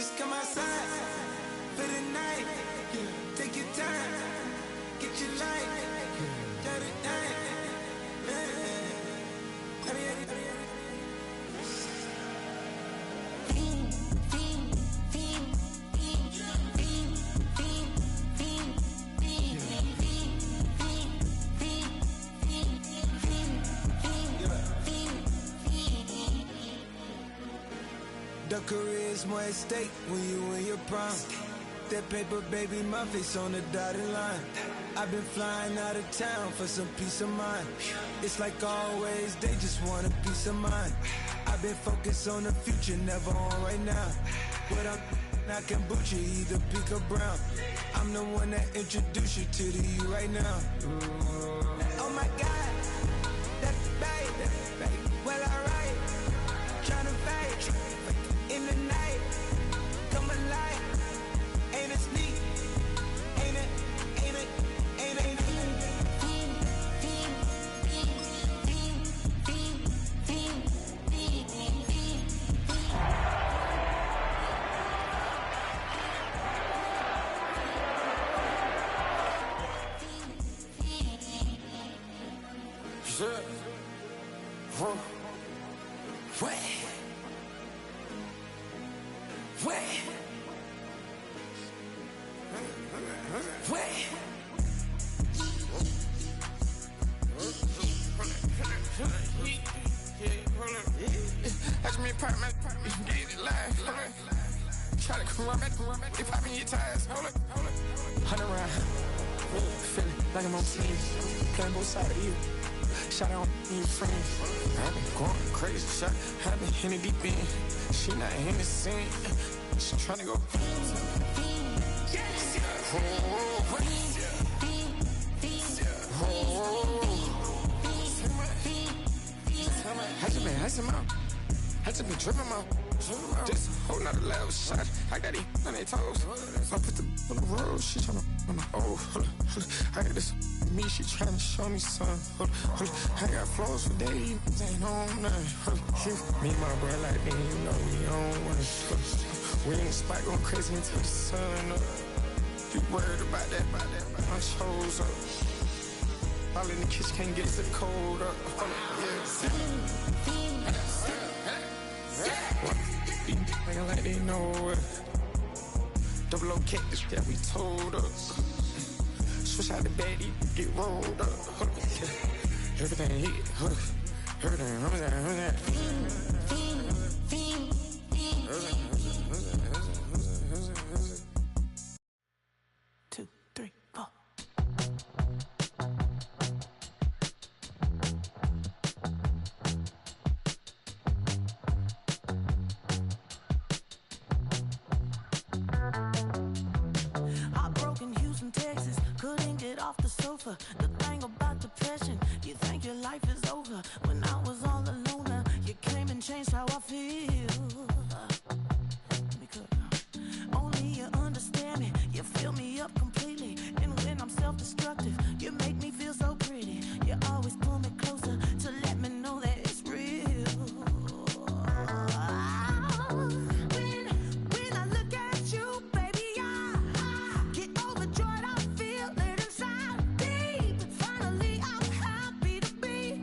just come outside for the night. Take your time, get your life. The career is more at stake when you in your prime. That paper, baby, my face on the dotted line. I've been flying out of town for some peace of mind. It's like always, they just want a peace of mind. I've been focused on the future, never on right now. But I'm not kombucha, either pink or brown. I'm the one that introduced you to the you right now. Oh my God, that's baby. Well, alright, tryna fight in the night. Come alive, ain't it sneak? Ain't it? Try to come back, they popping your tires, hold it. 100 round, feeling like I'm on team, playing both sides of you. Shout out to your friends. I've been going crazy, shot, I've been in the deep end. She not in the scene, she tryna go. I just been tripping out. Just holding out a loud shot. I got it on their toes. I put the on the road. She tryna, hold up. I got this me. She tryna show me something. Hold up. I got flows for days. Ain't on nothing. Me and my bro like me, you know we on one. We in the spot going crazy until the sun up. You worried about that? My shows up. All in the kitchen can't get to the cold up. Nigga like they know it. WK8 is that we told us. Switch out the bed, get rolled up. Everything hit, everything, Two, three, four. Texas, couldn't get off the sofa. The thing about depression, you think your life is over. When I was all alone, you came and changed how I feel. Let me cook. Only you understand me, you fill me up completely. And when I'm self-destructive, you make me feel so pretty. You always pull me closer to let me know that it's real. When I look at you, baby, I get overjoyed. I feel it inside deep. Finally, I'm happy to be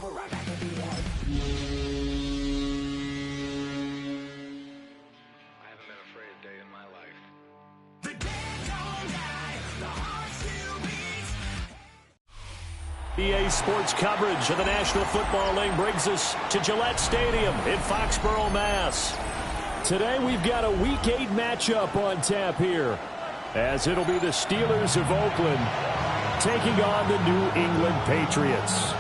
haven't been afraid a day in my life. The dead don't die, the heart still beats. EA Sports coverage of the National Football League brings us to Gillette Stadium in Foxborough, Mass. Today we've got a Week 8 matchup on tap here, as it'll be the Steelers of Oakland taking on the New England Patriots.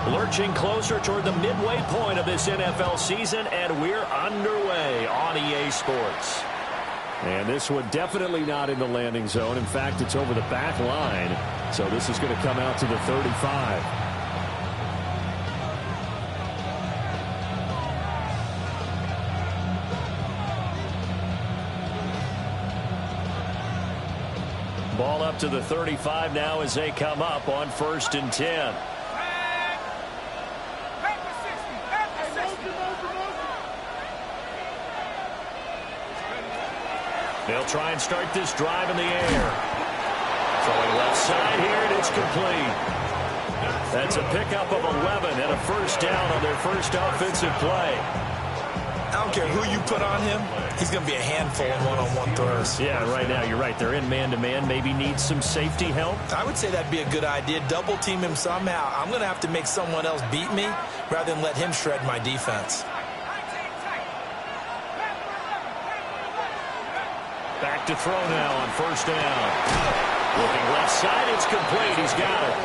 Lurching closer toward the midway point of this NFL season, and we're underway on EA Sports. And this one definitely not in the landing zone. In fact, it's over the back line. So this is going to come out to the 35. Ball up to the 35 now as they come up on 1st and 10. They'll try and start this drive in the air. Throwing left side here, and it's complete. That's a pickup of 11 and a first down on their first offensive play. I don't care who you put on him, he's going to be a handful in one-on-one throws. Yeah, right now, you're right. They're in man-to-man. Maybe needs some safety help. I would say that'd be a good idea. Double team him somehow. I'm going to have to make someone else beat me rather than let him shred my defense. Back to throw now on first down. Looking left side, it's complete. He's got it.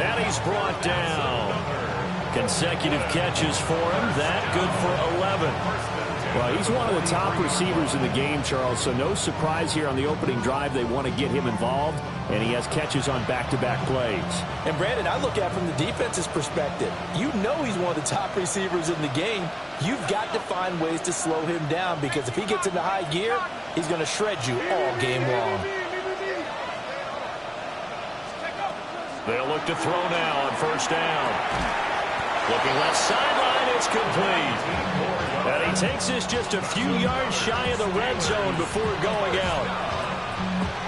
And he's brought down. Consecutive catches for him. That good for 11. Well, he's one of the top receivers in the game, Charles, so no surprise here on the opening drive. They want to get him involved, and he has catches on back-to-back plays. And, Brandon, I look at it from the defense's perspective. You know he's one of the top receivers in the game. You've got to find ways to slow him down, because if he gets into high gear, he's going to shred you all game long. They'll look to throw now on first down. Looking left sideline, it's complete. And he takes this just a few yards shy of the red zone before going out.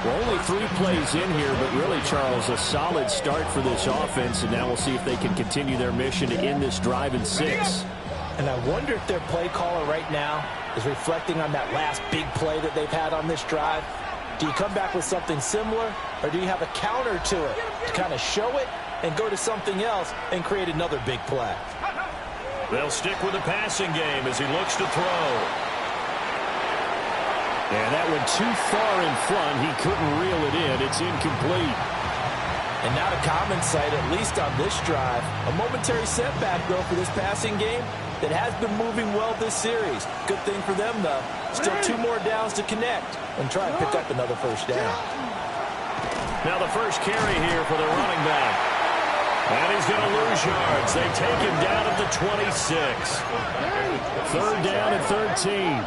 Well, only 3 plays in here, but really, Charles, a solid start for this offense, and now we'll see if they can continue their mission to end this drive in 6. And I wonder if their play caller right now is reflecting on that last big play that they've had on this drive. Do you come back with something similar, or do you have a counter to it to kind of show it and go to something else and create another big play? They'll stick with the passing game as he looks to throw. And that went too far in front. He couldn't reel it in. It's incomplete. And not a common sight, at least on this drive. A momentary setback, though, for this passing game that has been moving well this series. Good thing for them, though. Still 2 more downs to connect and try and pick up another first down. Now the first carry here for the running back. And he's going to lose yards. They take him down at the 26. 3rd down and 13.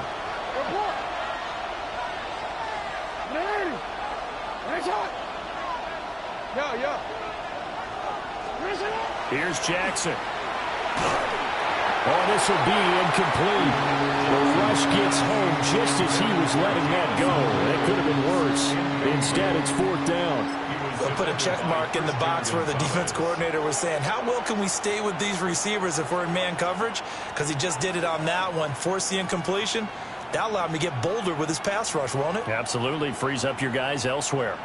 Here's Jackson. Oh, this will be incomplete. The rush gets home just as he was letting that go. That could have been worse. Instead, it's 4th down. They'll put a check mark in the box where the defense coordinator was saying, how well can we stay with these receivers if we're in man coverage? Because he just did it on that one, forced the incompletion. That allowed him to get bolder with his pass rush, won't it? Absolutely. Frees up your guys elsewhere.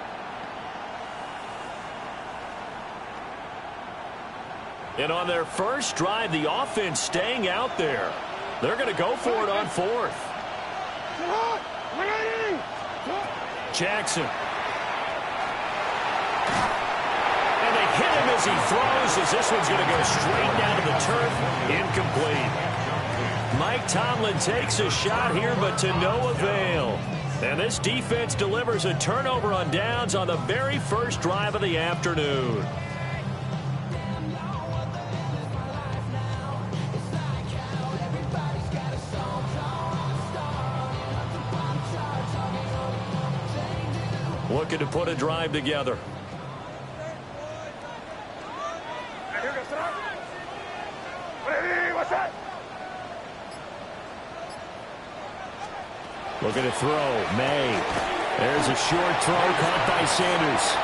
And on their first drive, the offense staying out there. They're going to go for it on 4th. Jackson. And they hit him as he throws, as this one's going to go straight down to the turf. Incomplete. Mike Tomlin takes a shot here, but to no avail. And this defense delivers a turnover on downs on the very first drive of the afternoon. Looking to put a drive together. Looking to throw. May. There's a short throw caught by Sanders.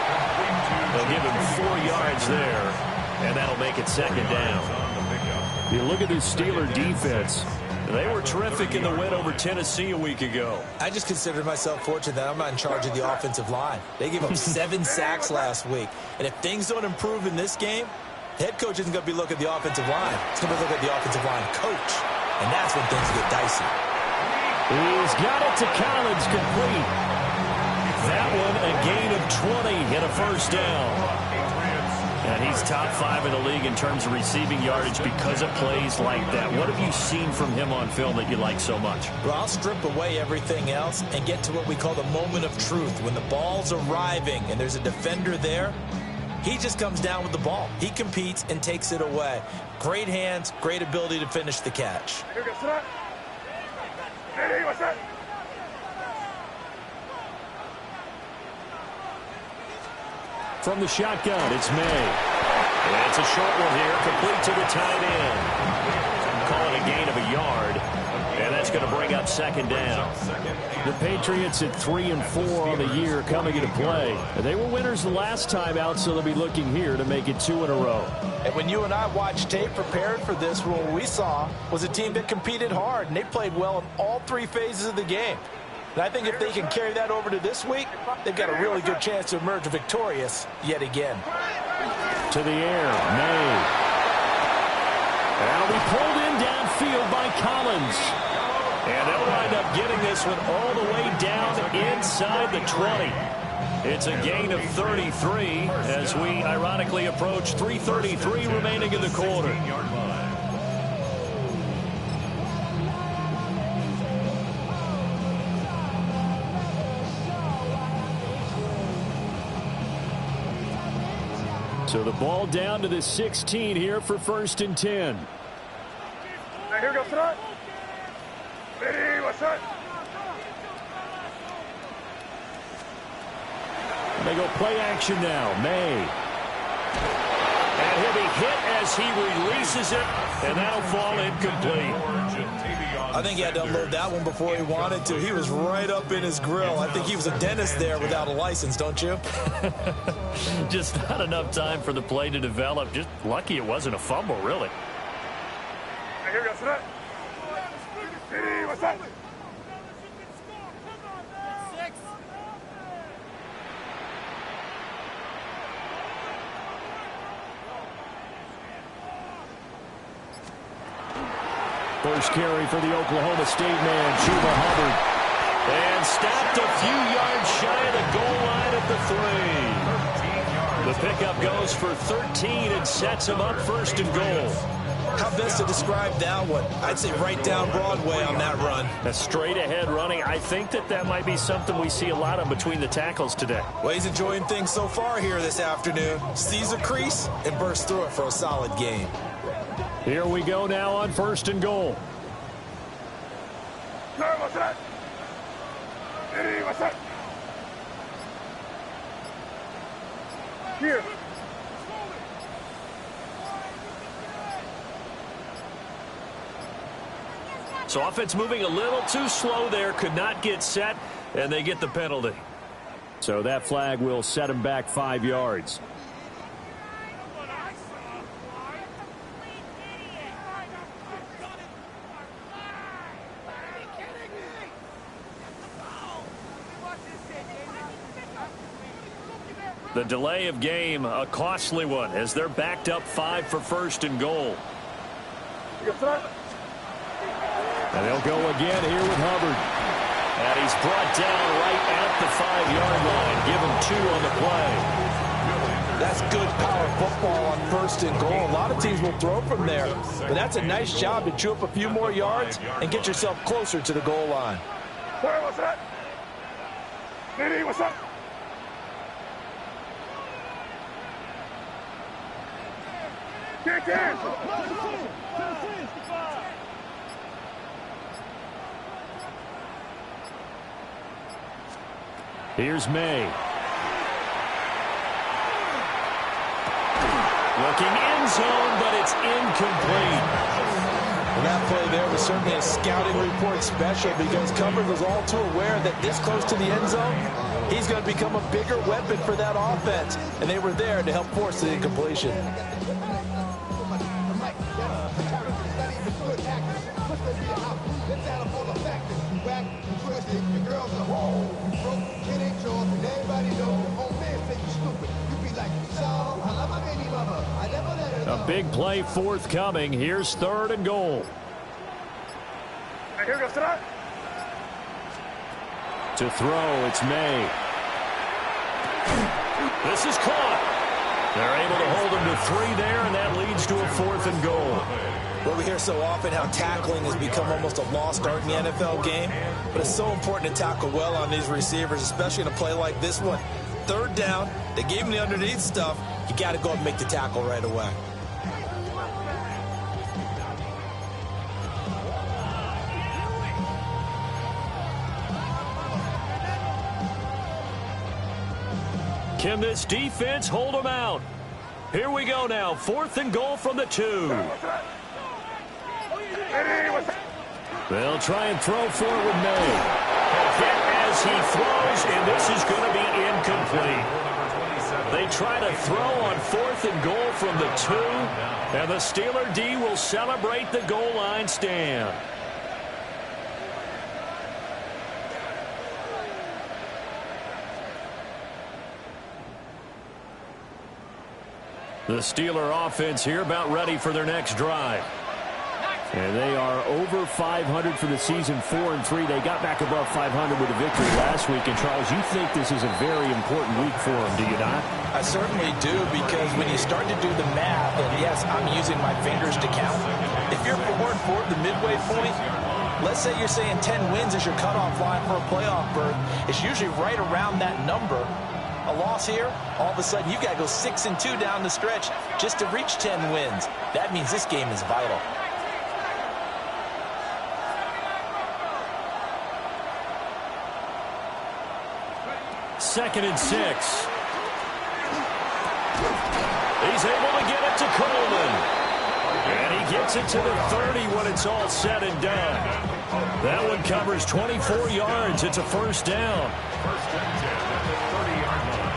They'll give him 4 yards there, and that'll make it second down. You look at this Steeler defense. They were terrific in the win over Tennessee a week ago. I just consider myself fortunate that I'm not in charge of the offensive line. They gave up 7 sacks last week. And if things don't improve in this game, head coach isn't going to be looking at the offensive line. He's going to look at the offensive line coach. And that's when things get dicey. He's got it to Collins, complete. That one a gain of 20 and a first down. And he's top 5 in the league in terms of receiving yardage because of plays like that. What have you seen from him on film that you like so much? Well, I'll strip away everything else and get to what we call the moment of truth. When the ball's arriving and there's a defender there, he just comes down with the ball. He competes and takes it away. Great hands, great ability to finish the catch. From the shotgun, it's May. And it's a short one here, complete to the tight end. Call it a gain of a yard, and that's going to bring up second down. The Patriots at 3-4 on the year coming into play. They were winners the last time out, so they'll be looking here to make it 2 in a row. And when you and I watched tape prepared for this, what we saw was a team that competed hard, and they played well in all 3 phases of the game. And I think if they can carry that over to this week, they've got a really good chance to emerge victorious yet again. To the air, May. That'll be pulled in downfield by Collins. And they'll wind up getting this one all the way down inside the 20. It's a gain of 33 as we ironically approach 3:33 remaining in the quarter. So the ball down to the 16 here for 1st and 10. Now here goes front. Ready, what's up? They go play action now. May. And he'll be hit as he releases it, and that'll fall incomplete. I think he had to unload that one before he wanted to. He was right up in his grill. I think he was a dentist there without a license, don't you? Just not enough time for the play to develop. Just lucky it wasn't a fumble, really. Now here goes front. Ready, what's up? First carry for the Oklahoma State man, Chuba Hubbard. And stopped a few yards shy of the goal line at the 3. The pickup goes for 13 and sets him up 1st and goal. How best to describe that one? I'd say right down Broadway on that run. A straight ahead running. I think that might be something we see a lot of between the tackles today. Well, he's enjoying things so far here this afternoon. Sees a crease and bursts through it for a solid game. Here we go now on 1st and goal. What's up? Ready, what's up? Here. So offense moving a little too slow there, could not get set, and they get the penalty. So that flag will set him back 5 yards. The delay of game, a costly one, as they're backed up 5 for 1st and goal. And they'll go again here with Hubbard. And he's brought down right at the 5-yard line. Give him 2 on the play. That's good power football on 1st and goal. A lot of teams will throw from there. But that's a nice job to chew up a few more yards and get yourself closer to the goal line. Sorry, what's up? Ready, what's up? Kick in! Here's May. Looking end zone, but it's incomplete. And that play there was certainly a scouting report special because Cover was all too aware that this close to the end zone, he's going to become a bigger weapon for that offense. And they were there to help force the incompletion. A big play forthcoming. Here's 3rd and goal. Here goes tonight. To throw, it's May. This is caught. They're able to hold him to 3 there, and that leads to a 4th and goal. Well, we hear so often how tackling has become almost a lost art in the NFL game, but it's so important to tackle well on these receivers, especially in a play like this one. 3rd down, they gave him the underneath stuff. You got to go and make the tackle right away. Can this defense hold them out? Here we go now. 4th and goal from the 2. They'll try and throw for it with May. Hit as he throws, and this is going to be incomplete. They try to throw on 4th and goal from the 2, and the Steeler D will celebrate the goal line stand. The Steeler offense here about ready for their next drive. And they are over 500 for the season, 4-3. They got back above 500 with a victory last week. And, Charles, you think this is a very important week for them, do you not? I certainly do, because when you start to do the math, and yes, I'm using my fingers to count, if you're 4-4 at the midway point, let's say you're saying 10 wins is your cutoff line for a playoff berth, it's usually right around that number. A loss here, all of a sudden you got to go 6-2 down the stretch just to reach 10 wins. That means this game is vital. Second and 6. He's able to get it to Coleman. And he gets it to the 30 when it's all said and done. That one covers 24 yards. It's a 1st down. First and 10 at the 30-yard line.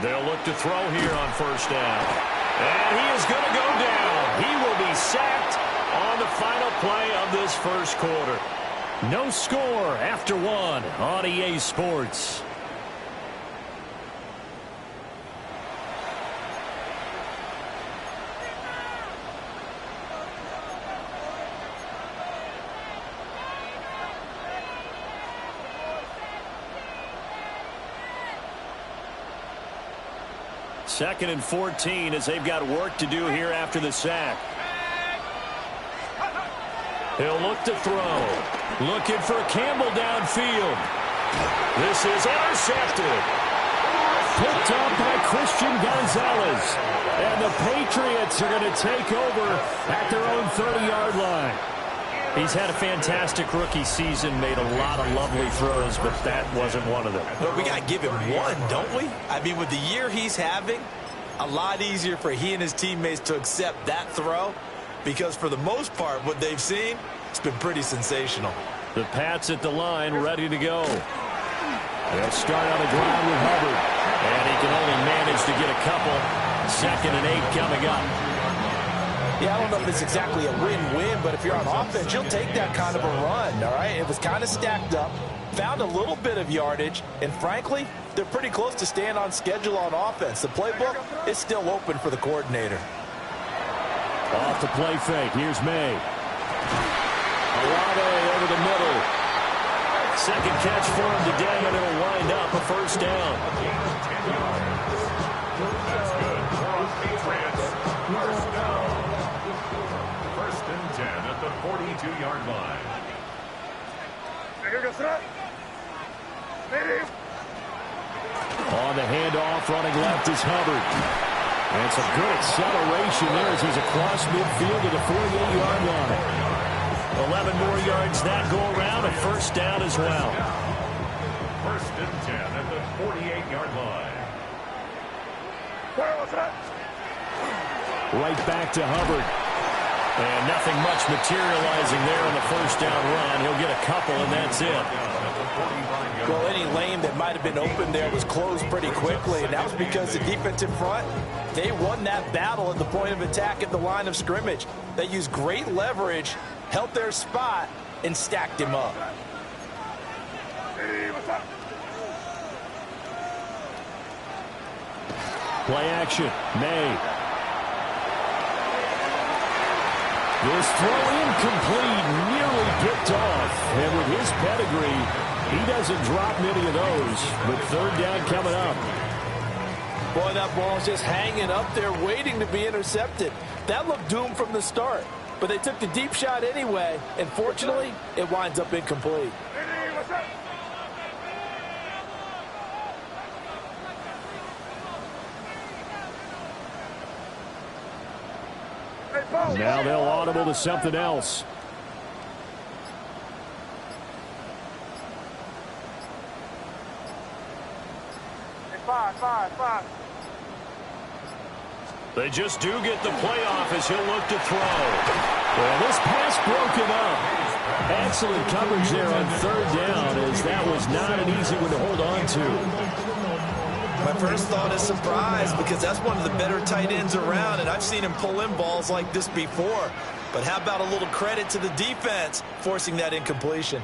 They'll look to throw here on 1st down. And he is going to go down. He will be sacked on the final play of this 1st quarter. No score after 1 on EA Sports. Second and 14 as they've got work to do here after the sack. He'll look to throw. Looking for Campbell downfield. This is intercepted. Picked up by Christian Gonzalez. And the Patriots are going to take over at their own 30-yard line. He's had a fantastic rookie season, made a lot of lovely throws, but that wasn't one of them. But we got to give him one, don't we? I mean, with the year he's having, a lot easier for he and his teammates to accept that throw, because for the most part, what they've seen, it's been pretty sensational. The Pats at the line, ready to go. They'll start on the ground with Hubbard, and he can only manage to get a couple. 2nd and 8 coming up. Yeah, I don't know if it's exactly a win-win, but if you're on offense, you'll take that kind of a run, all right? It was kind of stacked up, found a little bit of yardage, and frankly, they're pretty close to staying on schedule on offense. The playbook is still open for the coordinator. Off the play fake, here's May. Olave over the middle. Second catch for him today, and it'll wind up a 1st down. That's good for the Patriots. 1st down. 1st and 10 at the 42-yard line. Here goes tonight. On the handoff, running left is Hubbard. And some good acceleration there as he's across midfield to the 48-yard line. 11 more yards that go around, a first down as well. First and 10 at the 48-yard line. Right back to Hubbard. And nothing much materializing there on the first down run. He'll get a couple, and that's it. Well, any lane that might have been open there was closed pretty quickly, and that was because the defensive front, they won that battle at the point of attack at the line of scrimmage. They used great leverage, held their spot, and stacked him up. Play action. May. This throw incomplete, nearly picked off. And with his pedigree, he doesn't drop many of those. But third down coming up. Boy, that ball's just hanging up there waiting to be intercepted. That looked doomed from the start. But they took the deep shot anyway. And fortunately, it winds up incomplete. Now they'll audible to something else. Five. They just do get the playoff as he'll look to throw. Well, this pass broken up. Excellent coverage there on third down, as that was not an easy one to hold on to. My first thought is surprise, because that's one of the better tight ends around, and I've seen him pull in balls like this before. But how about a little credit to the defense forcing that incompletion?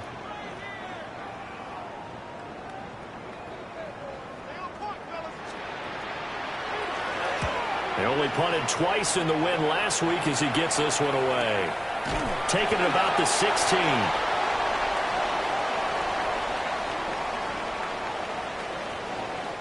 They only punted twice in the win last week as he gets this one away. Taking it about the 16.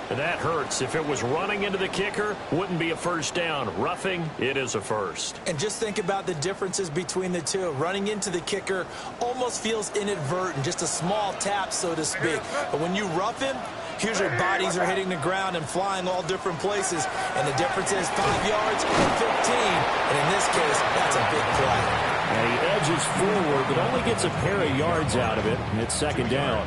And that hurts. If it was running into the kicker, wouldn't be a first down. Roughing, it is a first. And just think about the differences between the two. Running into the kicker almost feels inadvertent, just a small tap, so to speak. But when you rough him, here's your bodies are hitting the ground and flying all different places. And the difference is 5 yards or 15. And in this case, that's a big play. And he edges forward, but only gets a pair of yards out of it. And it's second down.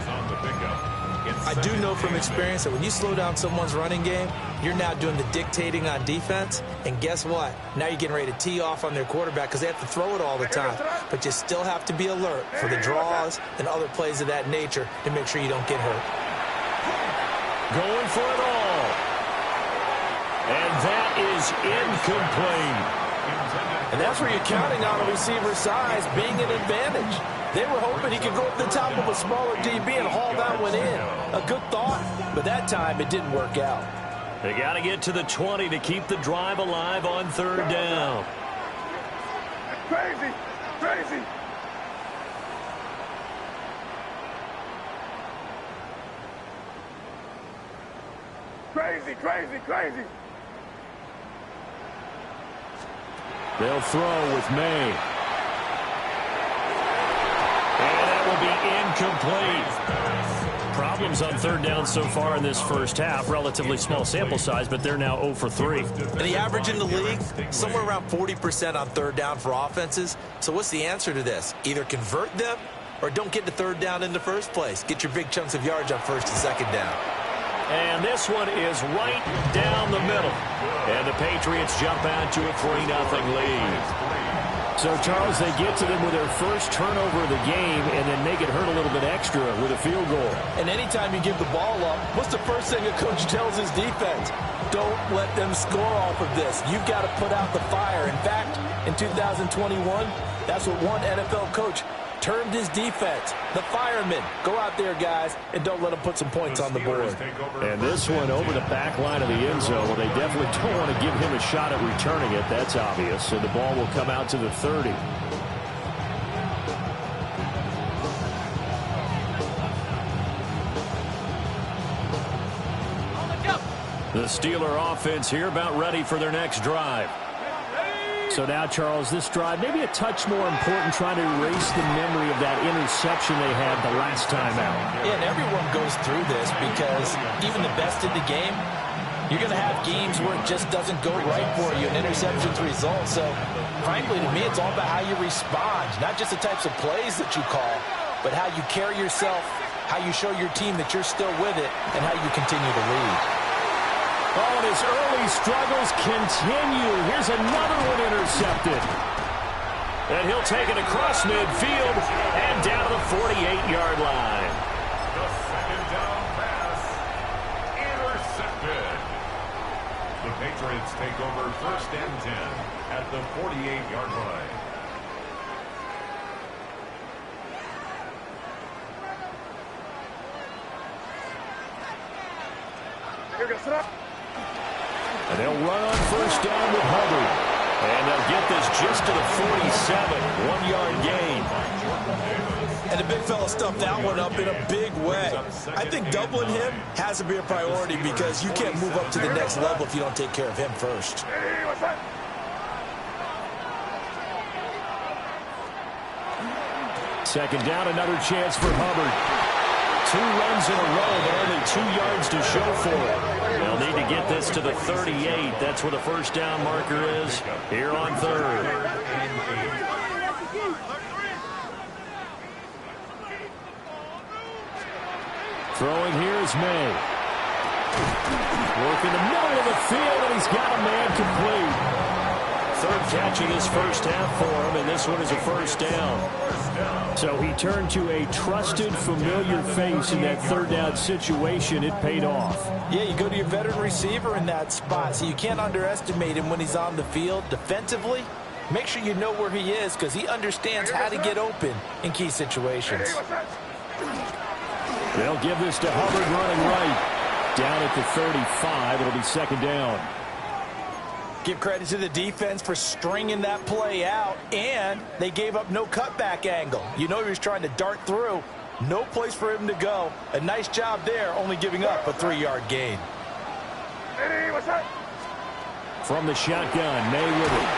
I do know from experience that when you slow down someone's running game, you're now doing the dictating on defense. And guess what? Now you're getting ready to tee off on their quarterback because they have to throw it all the time. But you still have to be alert for the draws and other plays of that nature to make sure you don't get hurt. Going for it all. And that is incomplete. And that's where you're counting on a receiver's size being an advantage. They were hoping he could go up the top of a smaller DB and haul that one in. A good thought, but that time it didn't work out. They got to get to the 20 to keep the drive alive on third down. Crazy. Crazy. They'll throw with May. And that will be incomplete. Problems on third down so far in this first half. Relatively small sample size, but they're now 0 for 3. And the average in the league, somewhere around 40% on third down for offenses. So what's the answer to this? Either convert them or don't get to third down in the first place. Get your big chunks of yards on first and second down. And this one is right down the middle. And the Patriots jump out to a 3-0 lead. So, Charles, they get to them with their first turnover of the game and then make it hurt a little bit extra with a field goal. And anytime you give the ball up, what's the first thing a coach tells his defense? Don't let them score off of this. You've got to put out the fire. In fact, in 2021, that's what one NFL coach termed his defense, the firemen. Go out there, guys, and don't let them put some points on the board. And this one over the back line of the end zone. Well, they definitely don't want to give him a shot at returning it. That's obvious. So the ball will come out to the 30. The Steeler offense here about ready for their next drive. So now, Charles, this drive maybe a touch more important, trying to erase the memory of that interception they had the last time out. Yeah, and everyone goes through this because even the best in the game, you're going to have games where it just doesn't go right for you, and interceptions result. So frankly, to me, it's all about how you respond, not just the types of plays that you call, but how you carry yourself, how you show your team that you're still with it, and how you continue to lead. Oh, and his early struggles continue. Here's another one intercepted. And he'll take it across midfield and down to the 48-yard line. The second down pass intercepted. The Patriots take over 1st and 10 at the 48-yard line. And they'll run on 1st down with Hubbard. And they'll get this just to the 47, 1-yard gain. And the big fella stuffed that one up in a big way. I think doubling him has to be a priority because you can't move up to the next level if you don't take care of him first. Second down, another chance for Hubbard. 2 runs in a row, but only 2 yards to show for it. They'll need to get this to the 38. That's where the 1st down marker is here on 3rd. Throwing here is May. Work in the middle of the field, and he's got a man complete. 3rd catch of this first half for him, and this one is a 1st down. So he turned to a trusted, familiar face in that 3rd down situation. It paid off. Yeah, you go to your veteran receiver in that spot, so you can't underestimate him when he's on the field. Defensively, make sure you know where he is because he understands how to get open in key situations. They'll give this to Hubbard running right. Down at the 35, it'll be 2nd down. Give credit to the defense for stringing that play out, and they gave up no cutback angle. You know he was trying to dart through. No place for him to go. A nice job there, only giving up a 3-yard gain. From the shotgun, May with it.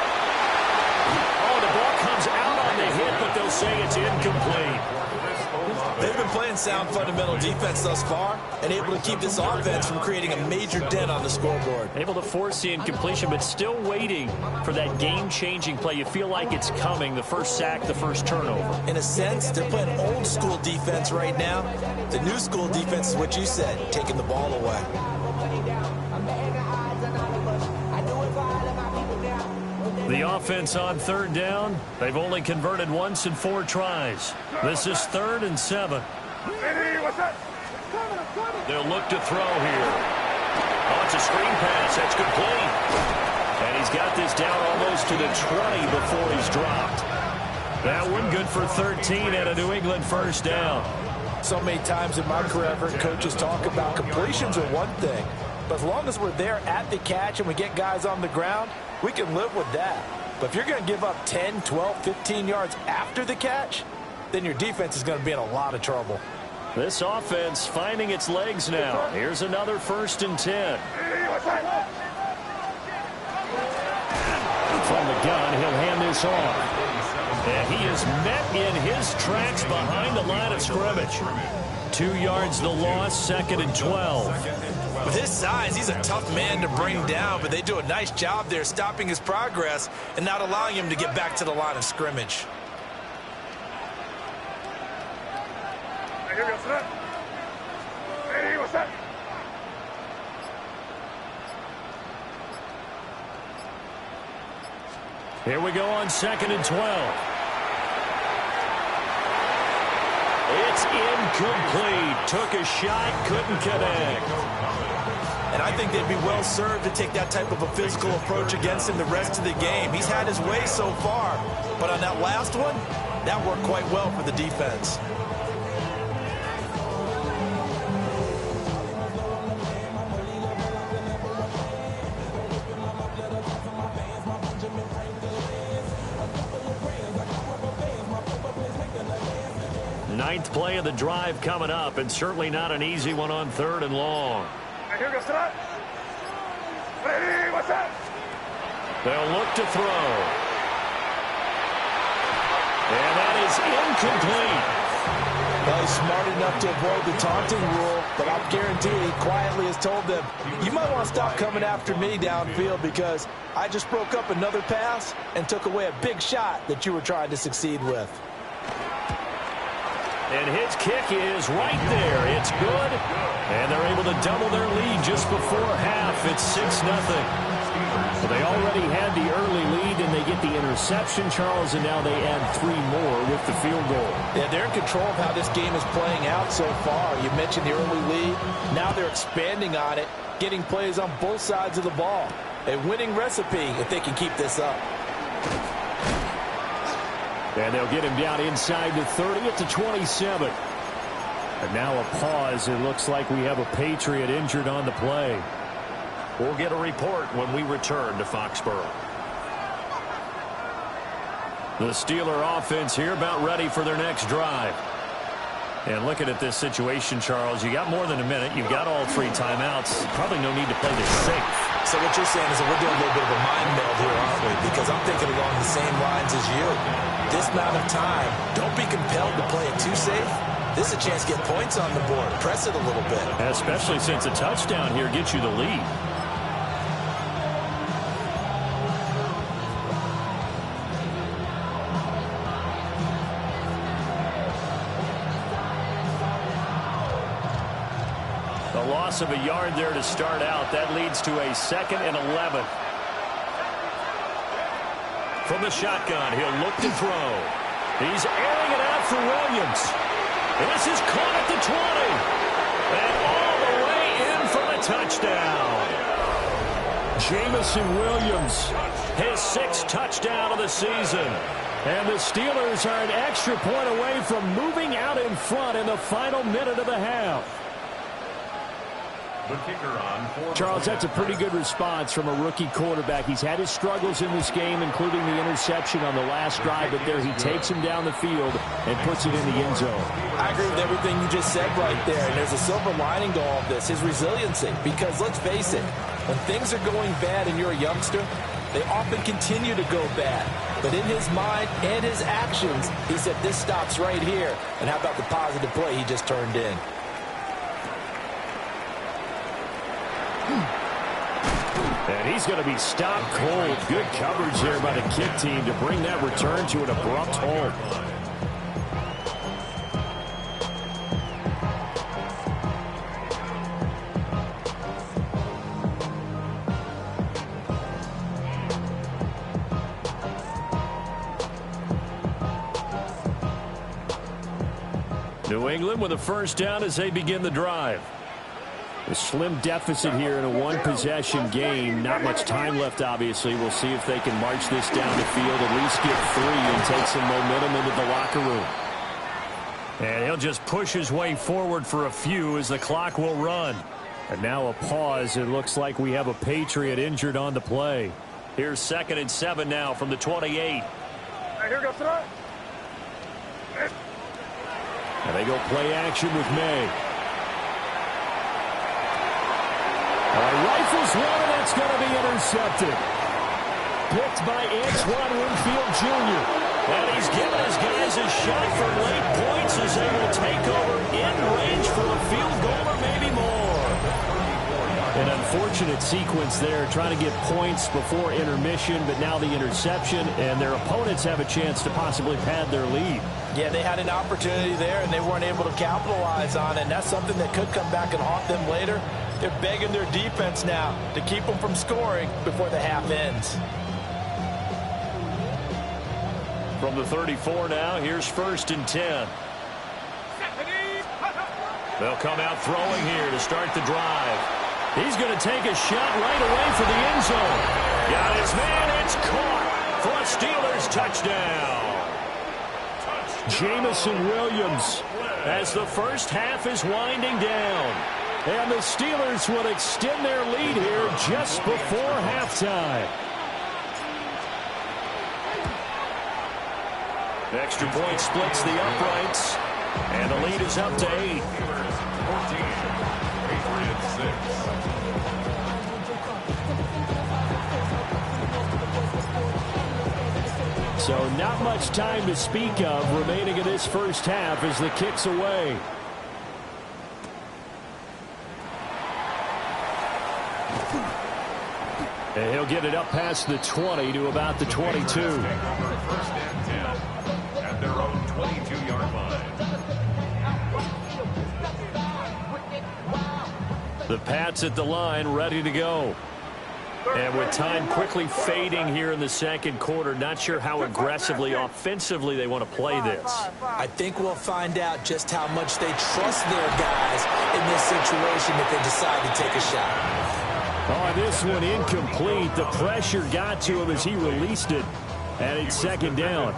Oh, the ball comes out on the hit, but they'll say it's incomplete. They've been playing sound fundamental defense thus far and able to keep this offense from creating a major dent on the scoreboard. Able to force the incompletion, but still waiting for that game-changing play. You feel like it's coming, the first sack, the first turnover. In a sense, they're playing old-school defense right now. The new-school defense is what you said, taking the ball away. The offense on 3rd down, they've only converted once in 4 tries. This is 3rd and 7. They'll look to throw here. Oh, it's a screen pass. That's complete. And he's got this down almost to the 20 before he's dropped. That one good for 13 and a New England 1st down. So many times in my career, I've heard coaches talk about completions are one thing, but as long as we're there at the catch and we get guys on the ground, we can live with that. But if you're going to give up 10, 12, 15 yards after the catch, then your defense is going to be in a lot of trouble. This offense finding its legs now. Here's another 1st and 10. From the gun, he'll hand this off. And he is met in his tracks behind the line of scrimmage. 2 yards the loss, 2nd and 12. With his size, he's a tough man to bring down, but they do a nice job there stopping his progress and not allowing him to get back to the line of scrimmage. Here we go on 2nd and 12. It's incomplete. Took a shot, couldn't connect. And I think they'd be well served to take that type of a physical approach against him the rest of the game. He's had his way so far, but on that last one, that worked quite well for the defense. Ninth play of the drive coming up, and certainly not an easy one on 3rd and long. They'll look to throw. And that is incomplete. Well, he's smart enough to avoid the taunting rule, but I'll guarantee he quietly has told them, you might want to stop coming after me downfield because I just broke up another pass and took away a big shot that you were trying to succeed with. And his kick is right there. It's good. And they're able to double their lead just before half. It's 6-0. So they already had the early lead, and they get the interception, Charles, and now they add 3 more with the field goal. Yeah, they're in control of how this game is playing out so far. You mentioned the early lead. Now they're expanding on it, getting plays on both sides of the ball. A winning recipe if they can keep this up. And they'll get him down inside the 30 at the 27. And now a pause. It looks like we have a Patriot injured on the play. We'll get a report when we return to Foxborough. The Steeler offense here about ready for their next drive. And looking at this situation, Charles, you got more than a minute. You've got all 3 timeouts. Probably no need to play this safe. So what you're saying is that we're doing a little bit of a mind meld here, aren't we? Because I'm thinking along the same lines as you. This amount of time, don't be compelled to play it too safe. This is a chance to get points on the board. Press it a little bit. Especially since a touchdown here gets you the lead. The loss of a yard there to start out. That leads to a 2nd and 11. From the shotgun, he'll look to throw. He's airing it out for Williams. This is caught at the 20. And all the way in for the touchdown. Jamison Williams, his 6th touchdown of the season. And the Steelers are an extra point away from moving out in front in the final minute of the half. The kicker on Charles, that's a pretty good response from a rookie quarterback. He's had his struggles in this game, including the interception on the last drive, but there he takes him down the field and puts it in the end zone. I agree with everything you just said right there, and there's a silver lining to all of this, his resiliency. Because let's face it, when things are going bad and you're a youngster, they often continue to go bad. But in his mind and his actions, he said, this stops right here. And how about the positive play he just turned in? And he's going to be stopped cold. Good coverage there by the kick team to bring that return to an abrupt halt. New England with a first down as they begin the drive. A slim deficit here in a one-possession game. Not much time left, obviously. We'll see if they can march this down the field, at least get 3 and take some momentum into the locker room. And he'll just push his way forward for a few as the clock will run. And now a pause. It looks like we have a Patriot injured on the play. Here's 2nd and 7 now from the 28. Here goes throw. And they go play action with May. Rifles one, and that's going to be intercepted. Picked by Antoine Winfield Jr. And he's given his guys a shot for late points as they will take over in range for a field goal or maybe more. An unfortunate sequence there, trying to get points before intermission, but now the interception, and their opponents have a chance to possibly pad their lead. Yeah, they had an opportunity there, and they weren't able to capitalize on it, and that's something that could come back and haunt them later. They're begging their defense now to keep them from scoring before the half ends. From the 34 now, here's 1st and 10. They'll come out throwing here to start the drive. He's going to take a shot right away for the end zone. Got his man, it's caught for a Steelers touchdown. Jamison Williams as the first half is winding down. And the Steelers will extend their lead here just before halftime. The extra point splits the uprights. And the lead is up to 8. 14, Patriots 6. So not much time to speak of remaining in this first half as the kick's away. And he'll get it up past the 20 to about the 22. First and 10 at their own 22-yard line. The Pats at the line, ready to go. And with time quickly fading here in the second quarter, not sure how aggressively, offensively they want to play this. I think we'll find out just how much they trust their guys in this situation if they decide to take a shot. Oh, this one incomplete. The pressure got to him as he released it. And it's second down.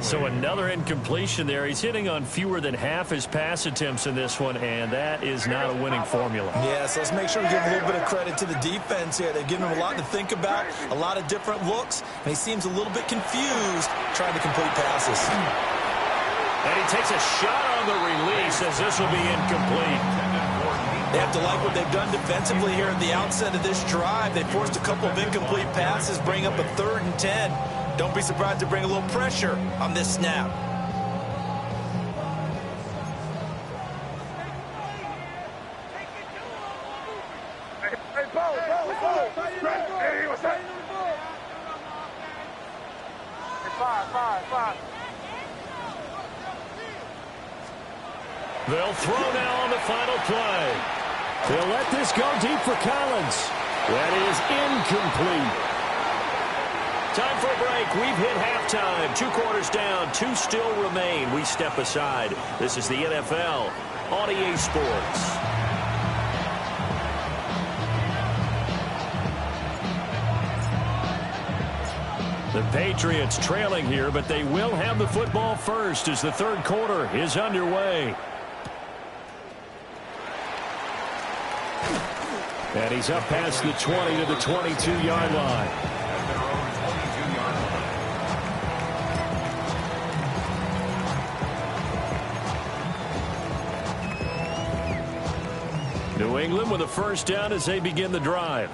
So another incompletion there. He's hitting on fewer than half his pass attempts in this one, and that is not a winning formula. Yes, let's make sure we give a little bit of credit to the defense here. They've given him a lot to think about, a lot of different looks, and he seems a little bit confused trying to complete passes. And he takes a shot on the release as this will be incomplete. They have to like what they've done defensively here at the outset of this drive. They forced a couple of incomplete passes, bring up a 3rd and 10. Don't be surprised to bring a little pressure on this snap. Hey, Bo. Hey, what's that? Hey, five. They'll throw now on the final play. They'll let this go deep for Collins. That is incomplete. Time for a break. We've hit halftime. 2 quarters down. 2 still remain. We step aside. This is the NFL on EA Sports. The Patriots trailing here, but they will have the football first as the 3rd quarter is underway. And he's up past the 20 to the 22-yard line. New England with a first down as they begin the drive.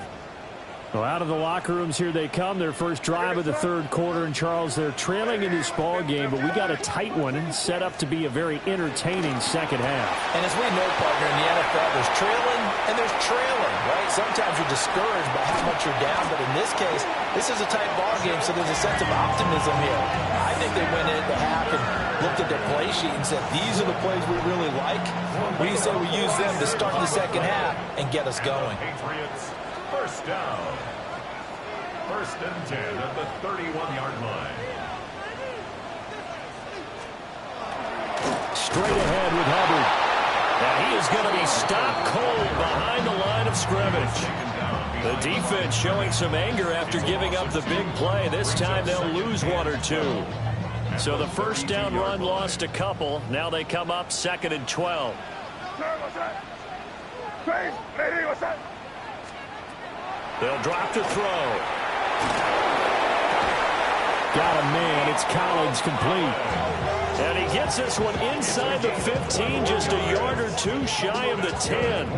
Well, out of the locker rooms here they come. Their first drive of the 3rd quarter. And, Charles, they're trailing in this ball game, but we got a tight one and set up to be a very entertaining second half. And as we know, partner, in the NFL, there's trailing and there's trailing, right? Sometimes you're discouraged by how much you're down, but in this case, this is a tight ball game, so there's a sense of optimism here. I think they went into half and looked at their play sheet and said, these are the plays we really like. We say we use them to start the second half and get us going. Patriots, first down. 1st and 10 at the 31-yard line. Straight ahead with Hubbard. And he is going to be stopped cold behind the line of scrimmage. The defense showing some anger after giving up the big play. This time they'll lose 1 or 2. So the first down run lost a couple. Now they come up 2nd and 12. They'll drop to throw. Got a man. It's Collins complete. And he gets this one inside the 15, just a yard or 2 shy of the 10.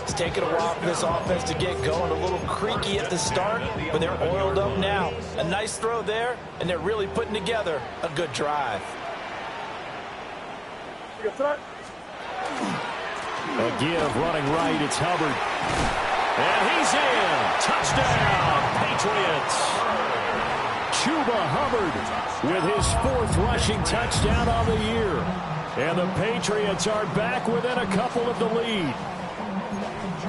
It's taken a while for this offense to get going. A little creaky at the start, but they're oiled up now. A nice throw there, and they're really putting together a good drive. A give running right. It's Hubbard. And he's in. Touchdown, Patriots. Chuba Hubbard with his 4th rushing touchdown on the year. And the Patriots are back within a couple of the lead.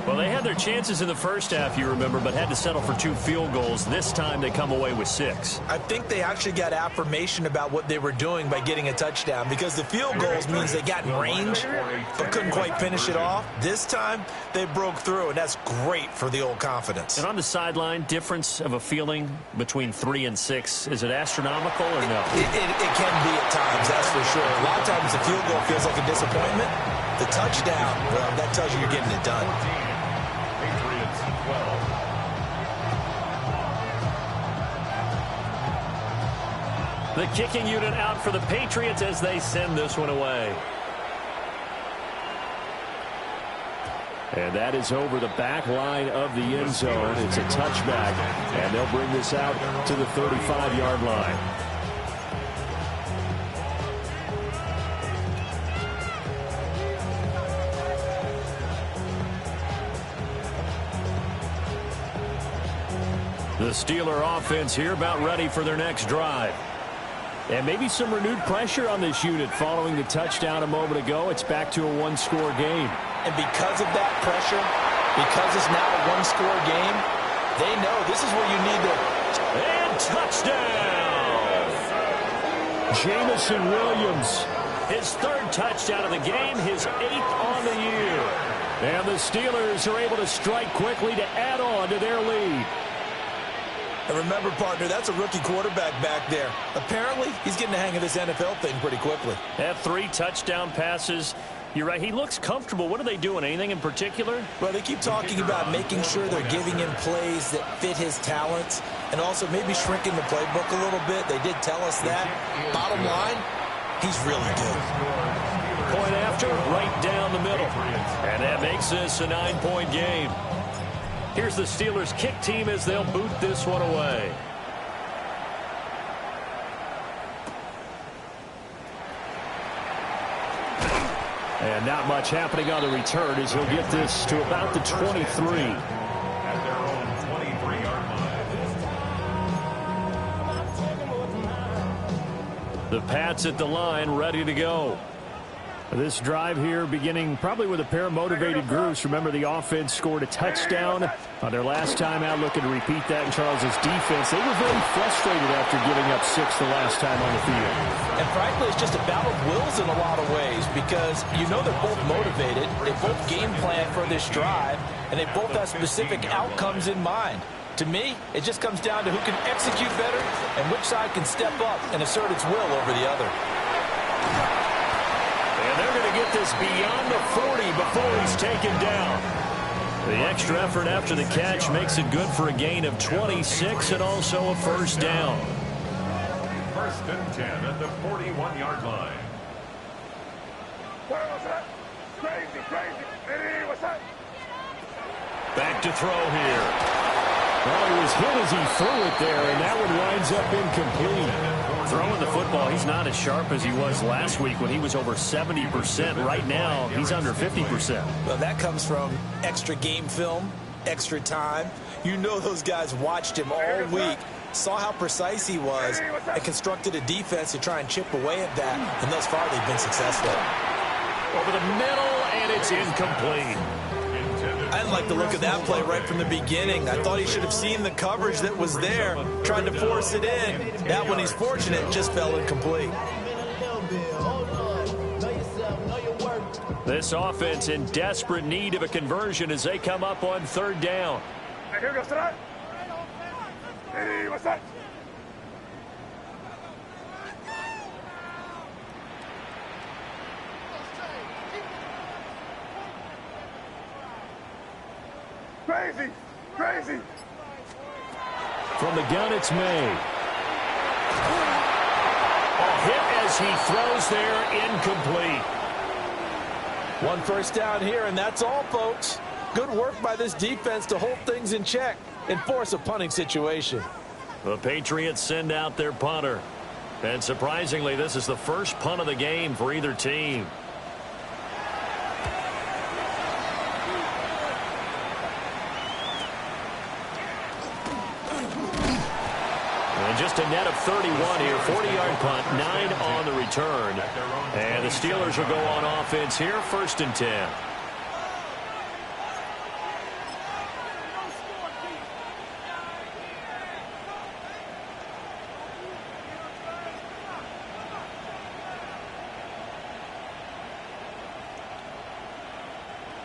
Well, they had their chances in the first half, you remember, but had to settle for 2 field goals. This time they come away with 6. I think they actually got affirmation about what they were doing by getting a touchdown, because the field goals means they got in range but couldn't quite finish it off. This time they broke through, and that's great for the old confidence. And on the sideline, difference of a feeling between 3 and 6, is it astronomical or no? It can be at times, that's for sure. A lot of times the field goal feels like a disappointment. The touchdown, well, that tells you you're getting it done. Patriots 12. The kicking unit out for the Patriots as they send this one away. And that is over the back line of the end zone. It's a touchback, and they'll bring this out to the 35-yard line. The Steeler offense here about ready for their next drive. And maybe some renewed pressure on this unit following the touchdown a moment ago. It's back to a one-score game. And because of that pressure, because it's now a one-score game, they know this is where you need to... And touchdown! Jamison Williams, his third touchdown of the game, his 8th on the year. And the Steelers are able to strike quickly to add on to their lead. And remember, partner, that's a rookie quarterback back there. Apparently, he's getting the hang of this NFL thing pretty quickly. Have 3 touchdown passes. You're right, he looks comfortable. What are they doing? Anything in particular? Well, they keep talking about making sure they're giving him plays that fit his talents and also maybe shrinking the playbook a little bit. They did tell us that. Bottom line, he's really good. Point after, right down the middle. And that makes this a 9-point game. Here's the Steelers kick team as they'll boot this one away. And not much happening on the return as he'll get this to about the 23. At their own 23-yard line. The Pats at the line, ready to go. This drive here beginning probably with a pair of motivated groups. Remember, the offense scored a touchdown on their last time out, looking to repeat that in Charles's defense. They were very frustrated after giving up 6 the last time on the field. And frankly, it's just a battle of wills in a lot of ways because you know they're both motivated. They both game plan for this drive, and they both have specific outcomes in mind. To me, it just comes down to who can execute better and which side can step up and assert its will over the other. They're going to get this beyond the 40 before he's taken down. The extra effort after the catch makes it good for a gain of 26 and also a first down. First and 10 at the 41-yard line. Back to throw here. Well, he was hit as he threw it there, and that one winds up incomplete. Throwing the football, he's not as sharp as he was last week when he was over 70%. Right now, he's under 50%. Well, that comes from extra game film, extra time. You know those guys watched him all week, saw how precise he was, and constructed a defense to try and chip away at that, and thus far they've been successful. Over the middle, and it's incomplete. I didn't like the look of that play right from the beginning. I thought he should have seen the coverage that was there, tried to force it in. That one, he's fortunate, just fell incomplete. This offense in desperate need of a conversion as they come up on third down. Here goes tonight. Hey, what's that? Crazy, crazy. From the gun, it's May. A hit as he throws there, incomplete. One first down here, and that's all, folks. Good work by this defense to hold things in check and force a punting situation. The Patriots send out their punter. And surprisingly, this is the first punt of the game for either team. And just a net of 31 here, 40-yard punt, 9 on the return. And the Steelers will go on offense here, first and 10.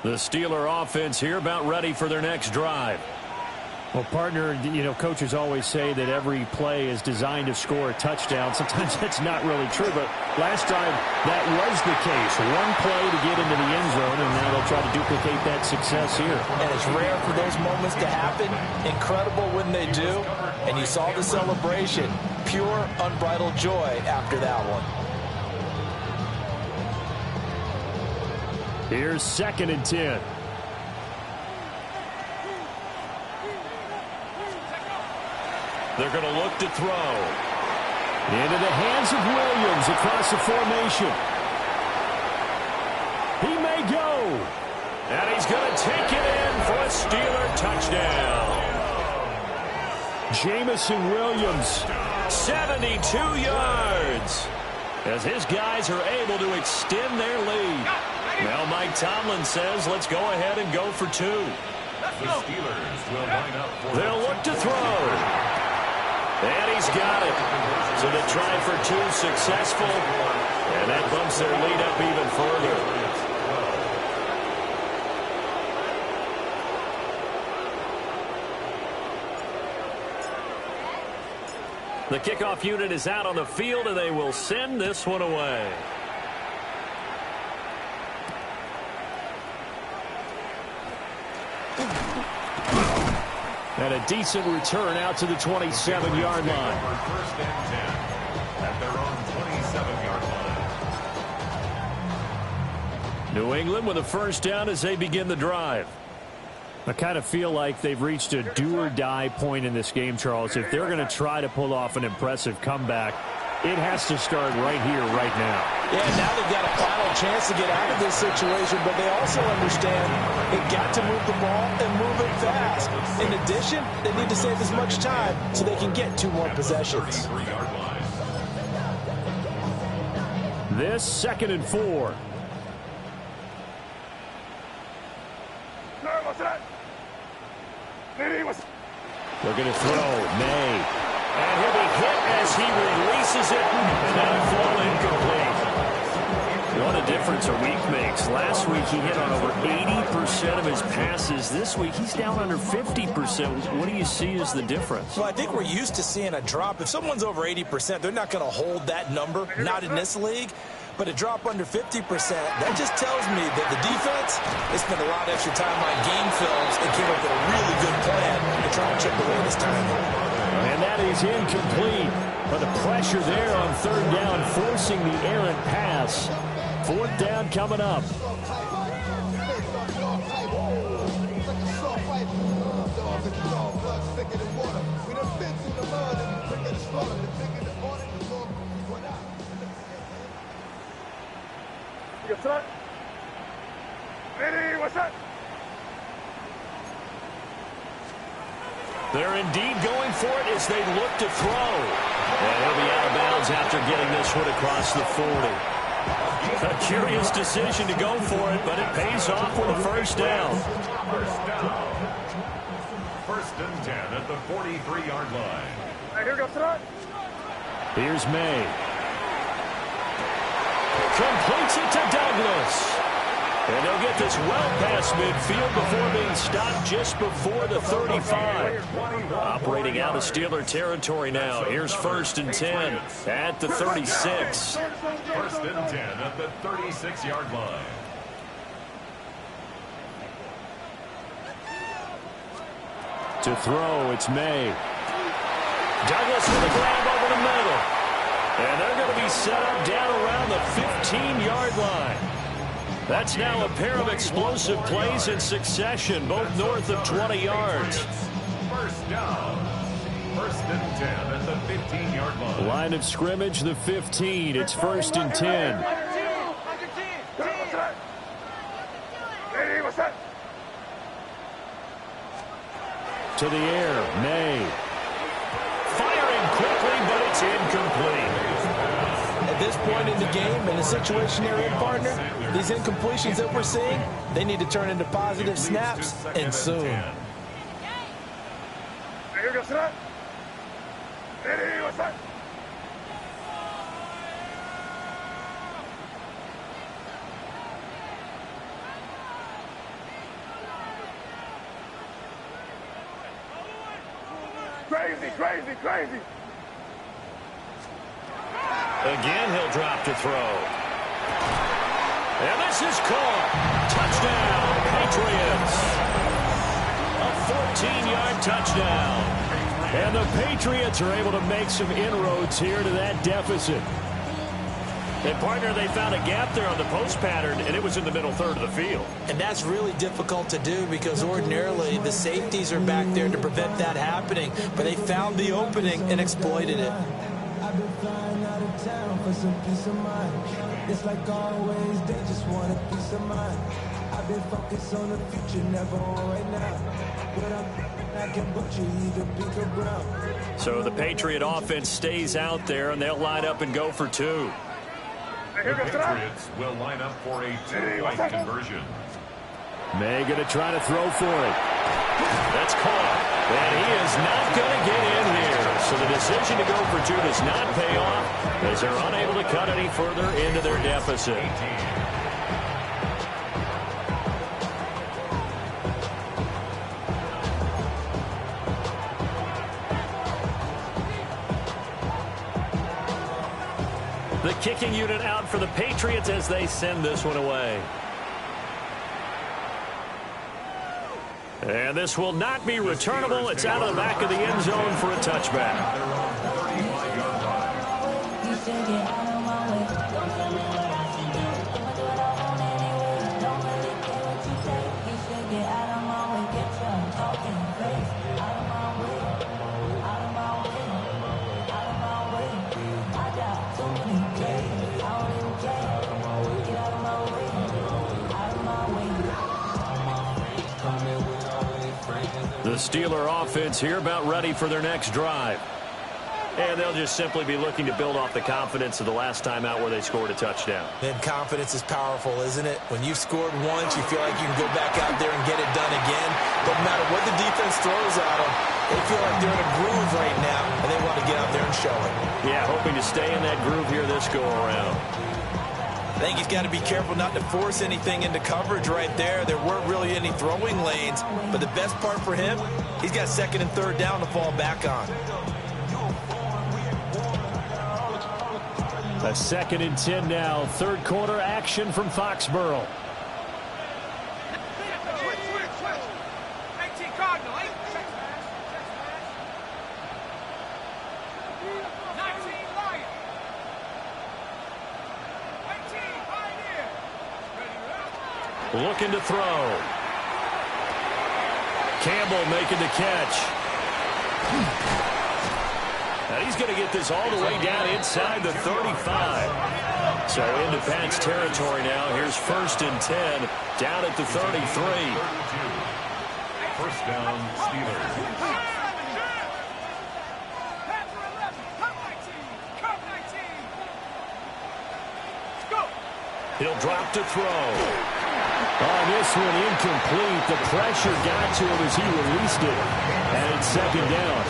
The Steeler offense here about ready for their next drive. Well, partner, you know, coaches always say that every play is designed to score a touchdown. Sometimes that's not really true, but last drive that was the case. One play to get into the end zone, and now they'll try to duplicate that success here. And it's rare for those moments to happen. Incredible when they do. And you saw the celebration. Pure, unbridled joy after that one. Here's second and 10. They're going to look to throw. Into the hands of Williams across the formation. He may go. And he's going to take it in for a Steeler touchdown. Jamison Williams. 72 yards. As his guys are able to extend their lead. Now Mike Tomlin says, let's go ahead and go for two. The Steelers will line up for They'll look to throw. And he's got it. So the try for two successful. And that bumps their lead up even further. The kickoff unit is out on the field, and they will send this one away. And a decent return out to the 27-yard line. First and 10 at their own 27-yard line. New England with a first down as they begin the drive. I kind of feel like they've reached a do-or-die point in this game, Charles. If they're going to try to pull off an impressive comeback, it has to start right here, right now. Yeah, now they've got a final chance to get out of this situation, but they also understand they've got to move the ball and move it fast. In addition, they need to save as much time so they can get two more possessions. This 2nd and 4. They're going to throw. May. And he'll be hit as he releases it. And that'll fall incomplete. What a difference a week makes. Last week he hit on over 80% of his passes. This week he's down under 50%. What do you see as the difference? Well, I think we're used to seeing a drop. If someone's over 80%, they're not going to hold that number. Not in this league. But a drop under 50%, that just tells me that the defense, they spent a lot of extra time on game films and came up with a really good plan to try and chip away this time. And that is incomplete. But the pressure there on 3rd down, forcing the errant pass. 4th down coming up. They're indeed going for it as they look to throw. And he'll be out of bounds after getting this one across the 40. A curious decision to go for it, but it pays off with a first down. First down. 1st and 10 at the 43-yard line. Here goes front. Here's May. Completes it to Douglas. And they'll get this well past midfield before being stopped just before the 35. Operating out of Steeler territory now. Here's 1st and 10 at the 36. 1st and 10 at the 36-yard line. To throw, it's May. Douglas with a grab over the middle. And they're going to be set up down around the 15-yard line. That's now a pair of explosive plays in succession, both north of 20 yards. First down. 1st and 10 at the 15-yard line. Line of scrimmage, the 15. It's 1st and 10. To the air, May. Firing quickly, but it's incomplete. At this point in the game, in the situation they're in, partner, these incompletions that we're seeing, they need to turn into positive snaps, and soon. Here goes front. What's that? Crazy. Again, he'll drop to throw. And this is caught. Touchdown, Patriots. A 14-yard touchdown. And the Patriots are able to make some inroads here to that deficit. And, partner, they found a gap there on the post pattern, and it was in the middle third of the field. And that's really difficult to do because ordinarily the safeties are back there to prevent that happening. But they found the opening and exploited it. I've been flying out of town for some peace of mind. It's like always, they just want a piece of mind. I've been focused on the future, never on right now. What I can butcher either pink or brown. So the Patriot offense stays out there, and they'll line up and go for two. The Patriots will line up for a two-point conversion. May going to try to throw for it. That's caught. And he is not going to get in here. So the decision to go for two does not pay off as they're unable to cut any further into their deficit. The kicking unit out for the Patriots as they send this one away. And this will not be returnable. It's out of the back of the end zone for a touchback. The Steeler offense here about ready for their next drive. And they'll just simply be looking to build off the confidence of the last time out where they scored a touchdown. And confidence is powerful, isn't it? When you've scored once, you feel like you can go back out there and get it done again. Doesn't matter what the defense throws at them. They feel like they're in a groove right now, and they want to get out there and show it. Yeah, hoping to stay in that groove here this go-around. I think he's got to be careful not to force anything into coverage right there. There weren't really any throwing lanes, but the best part for him, he's got second and third down to fall back on. A 2nd and 10 now. Third quarter action from Foxborough. Looking to throw. Campbell making the catch. Now he's going to get this all the way down inside the 35. So into Pats territory now. Here's 1st and 10 down at the 33. First down, Steelers. He'll drop to throw. On this one, incomplete. The pressure got to him as he released it. And it's 2nd down.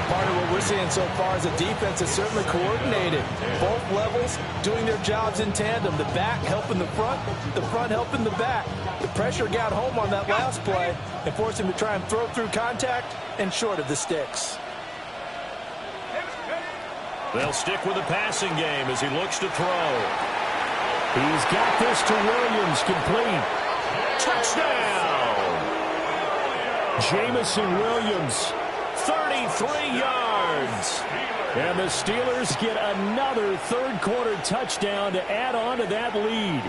Part of what we're seeing so far is the defense is certainly coordinated. Both levels doing their jobs in tandem. The back helping the front helping the back. The pressure got home on that last play and forced him to try and throw through contact and short of the sticks. They'll stick with the passing game as he looks to throw. He's got this to Williams, complete. Touchdown! Jamison Williams, 33 yards. And the Steelers get another third quarter touchdown to add on to that lead.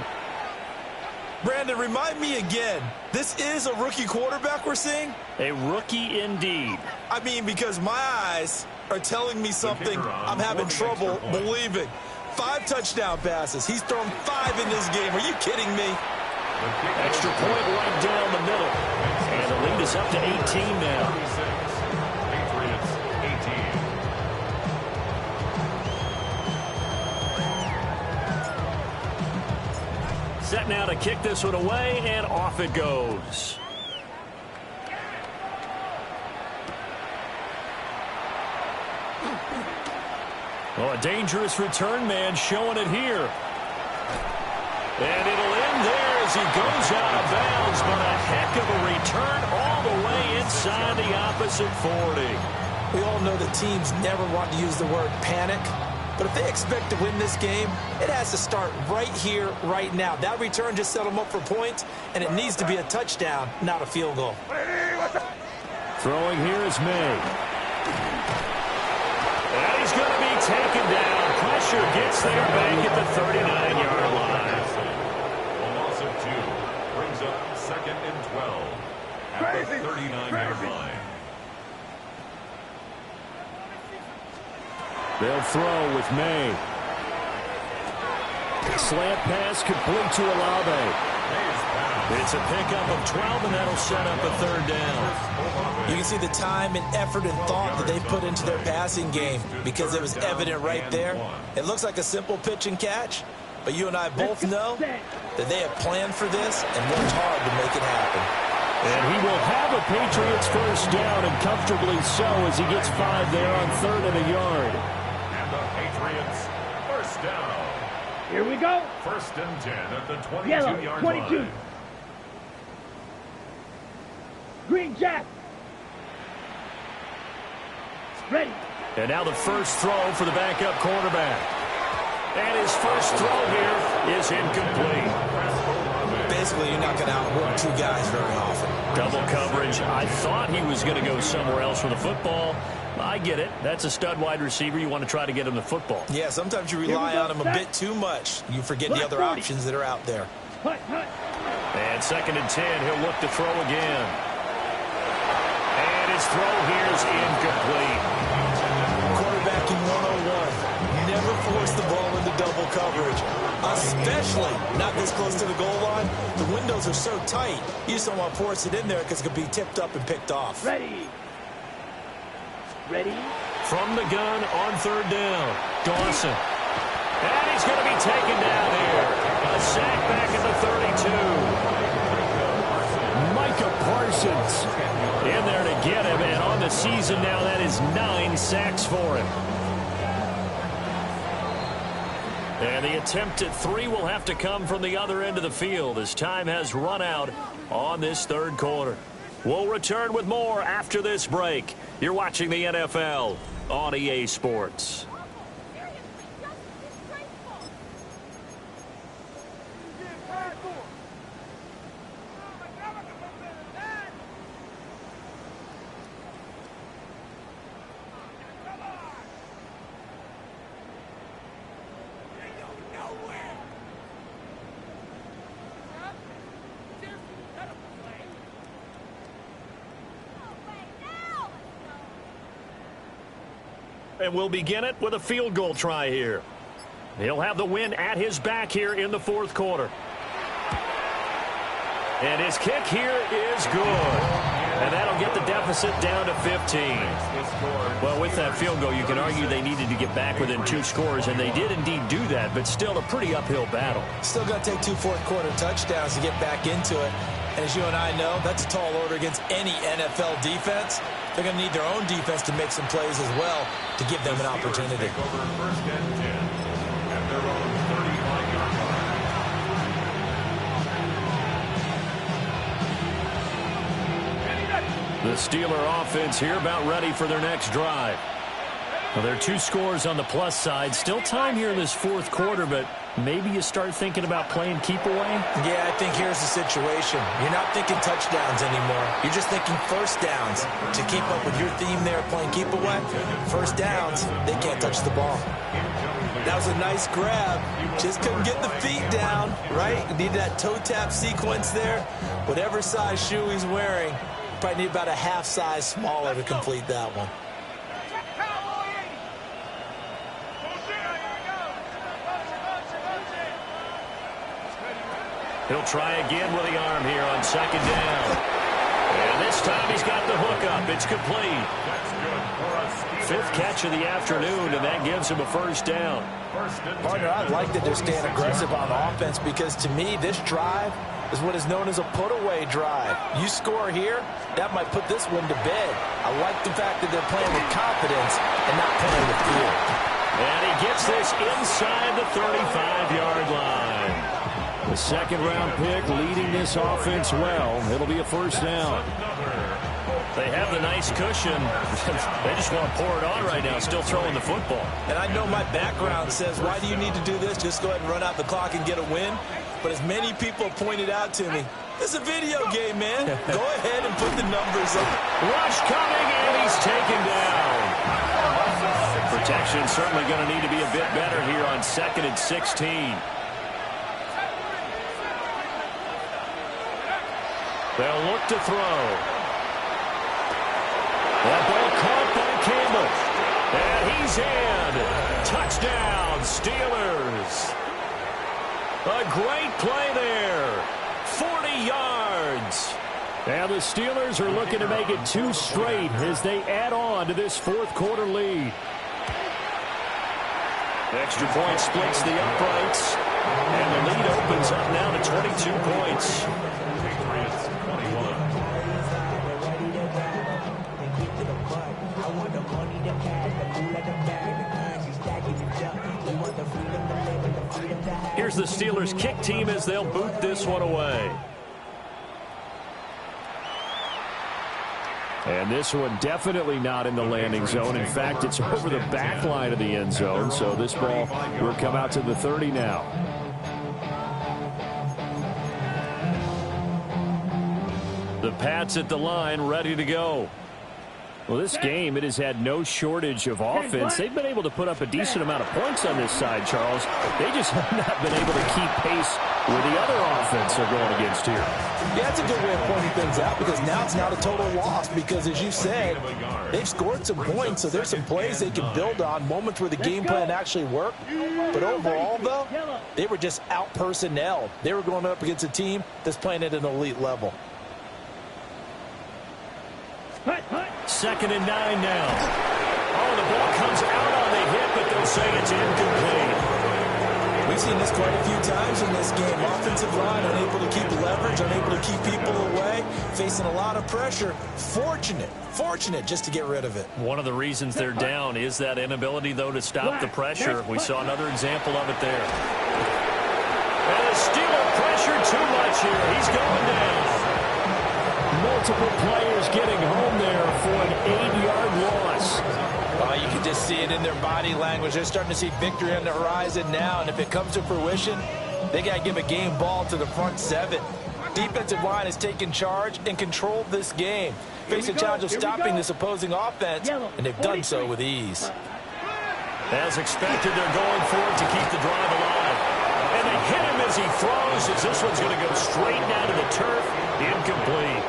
Brandon, remind me again, this is a rookie quarterback we're seeing? A rookie indeed. I mean, because my eyes are telling me something I'm having trouble believing. 5 touchdown passes. He's thrown 5 in this game. Are you kidding me? Extra point right down the middle. And the lead is up to 18 now. Patriots 18. Set now to kick this one away, and off it goes. Well, a dangerous return man showing it here. And it'll end there as he goes out of bounds, but a heck of a return all the way inside the opposite 40. We all know that teams never want to use the word panic, but if they expect to win this game, it has to start right here, right now. That return just set them up for points, and it needs to be a touchdown, not a field goal. Throwing here is May. And he's going to be taken down. Pressure gets there back at the 39-yard line. A loss of 2 brings up 2nd and 12 at the 39-yard line. They'll throw with May. Slant pass complete to Olave. It's a pickup of 12, and that'll set up a 3rd down. You can see the time and effort and thought that they put into their passing game because it was evident right there. It looks like a simple pitch and catch, but you and I both know that they have planned for this and worked hard to make it happen. And he will have a Patriots 1st down, and comfortably so, as he gets 5 there on 3rd and a yard. And the Patriots 1st down. Here we go. 1st and 10 at the 22-yard 22. line. Green Jack. Ready. And now the first throw for the backup quarterback. And his first throw here is incomplete. Basically, you're not going to outwork 2 guys very often. Double coverage. I thought he was going to go somewhere else with the football. I get it. That's a stud wide receiver. You want to try to get him the football. Yeah, sometimes you rely on him a bit too much. You forget the other options that are out there. And 2nd and 10, he'll look to throw again. And his throw here is incomplete. Quarterbacking 101. Never force the ball into double coverage, especially not this close to the goal line. The windows are so tight, you just don't want to force it in there because it could be tipped up and picked off. Ready. Ready. From the gun on 3rd down, Dawson. And he's going to be taken down here. A sack back at the 32. Micah Parsons In there to get him, and on the season now, that is 9 sacks for him. And the attempt at 3 will have to come from the other end of the field as time has run out on this 3rd quarter. We'll return with more after this break. You're watching the NFL on EA Sports. And we'll begin it with a field goal try here. He'll have the win at his back here in the 4th quarter. And his kick here is good. And that'll get the deficit down to 15. Well, with that field goal, you can argue they needed to get back within 2 scores, and they did indeed do that, but still a pretty uphill battle. Still got to take 2 4th-quarter touchdowns to get back into it. And as you and I know, that's a tall order against any NFL defense. They're going to need their own defense to make some plays as well to give them an opportunity. Take over 1st and 10 at their own 35-yard line. The Steeler offense here about ready for their next drive. Well, there are 2 scores on the plus side. Still time here in this 4th quarter, but maybe you start thinking about playing keep away? Yeah, I think here's the situation. You're not thinking touchdowns anymore. You're just thinking 1st downs. To keep up with your theme there, playing keep away, 1st downs, they can't touch the ball. That was a nice grab. Just couldn't get the feet down, right? You need that toe tap sequence there. Whatever size shoe he's wearing, probably need about a half size smaller to complete that one. He'll try again with the arm here on 2nd down. And this time he's got the hook up. It's complete. 5th catch of the afternoon, and that gives him a 1st down. Partner, I like that they're staying aggressive on offense because to me, this drive is what is known as a put-away drive. You score here, that might put this one to bed. I like the fact that they're playing with confidence and not playing with fear. And he gets this inside the 35-yard line. The 2nd-round pick leading this offense well. It'll be a 1st down. They have the nice cushion. They just want to pour it on right now, still throwing the football. And I know my background says, why do you need to do this? Just go ahead and run out the clock and get a win. But as many people pointed out to me, it's a video game, man. Go ahead and put the numbers up. Rush coming, and he's taken down. For Protection certainly going to need to be a bit better here on 2nd and 16. They'll look to throw. That ball caught by Campbell. And he's in. Touchdown, Steelers. A great play there. 40 yards. And the Steelers are looking to make it 2 straight as they add on to this 4th quarter lead. Extra point splits the uprights. And the lead opens up now to 22 points. Patriots 21. Here's the Steelers kick team as they'll boot this one away. And this one definitely not in the landing zone. In fact, it's over the back line of the end zone. So this ball will come out to the 30 now. The Pats at the line, ready to go. Well, this game, it has had no shortage of offense. They've been able to put up a decent amount of points on this side, Charles. They just have not been able to keep pace with the other offense they're going against here. Yeah, that's a good way of pointing things out because now it's not a total loss because, as you said, they've scored some points, so there's some plays they can build on, moments where the game plan actually worked. But overall, though, they were just out-personnel. They were going up against a team that's playing at an elite level. 2nd and 9 now. Oh, the ball comes out on the hit, but they'll say it's incomplete. We've seen this quite a few times in this game. Offensive line unable to keep leverage, unable to keep people away, facing a lot of pressure. Fortunate just to get rid of it. One of the reasons they're down is that inability, though, to stop the pressure. We saw another example of it there. And the Steeler pressure too much here. He's going down. Multiple players getting home there for an 8-yard loss. You can just see it in their body language. They're starting to see victory on the horizon now, and if it comes to fruition, they got to give a game ball to the front 7. Defensive line has taken charge and controlled this game. Face a challenge of stopping this opposing offense, and they've done so with ease. As expected, they're going for it to keep the drive alive. And they hit him as he throws, as this one's going to go straight down to the turf. Incomplete.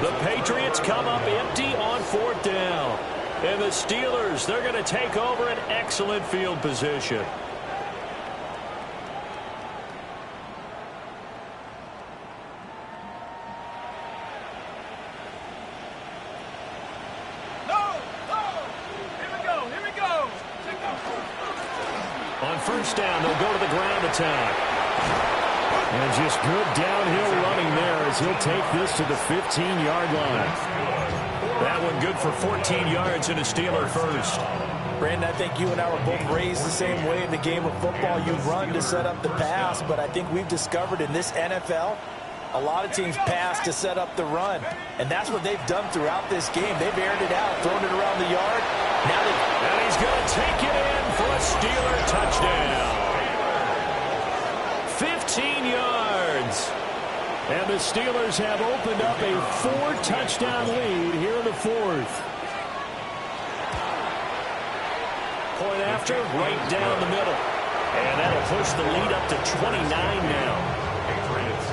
The Patriots come up empty on 4th down. And the Steelers, they're going to take over an excellent field position. Here we go. On 1st down, they'll go to the ground attack. And just good downhill running there as he'll take this to the 15-yard line. That one good for 14 yards and a Steeler first. Brandon, I think you and I were both raised the same way in the game of football. You run to set up the pass, but I think we've discovered in this NFL, a lot of teams pass to set up the run. And that's what they've done throughout this game. They've aired it out, thrown it around the yard. And he's going to take it in for a Steeler touchdown. 15 yards. And the Steelers have opened up a 4-touchdown lead here in the 4th. Point after, right down the middle. And that'll push the lead up to 29 now. Patriots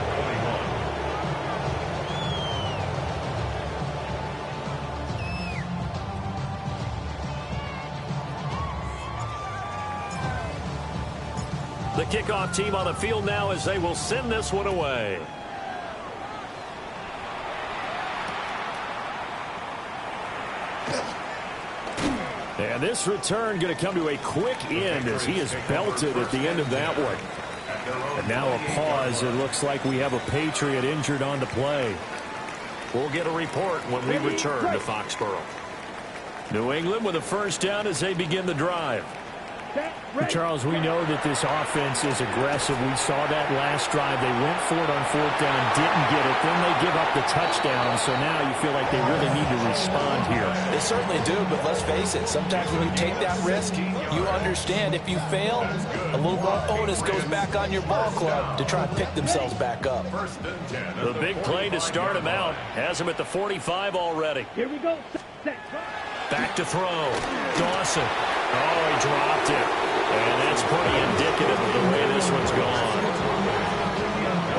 21. The kickoff team on the field now as they will send this one away. And this return going to come to a quick end as he is belted at the end of that one. And now a pause. It looks like we have a Patriot injured on the play. We'll get a report when we return to Foxborough. New England with a 1st down as they begin the drive. Charles, we know that this offense is aggressive. We saw that last drive. They went for it on 4th down, didn't get it. Then they give up the touchdown. So now you feel like they really need to respond here. They certainly do, but let's face it. Sometimes when you take that risk, you understand if you fail, a little more onus goes back on your ball club to try and pick themselves back up. The big play to start him out has him at the 45 already. Here we go. Back to throw. Dawson. Oh, he dropped it. And that's pretty indicative of the way this one's gone.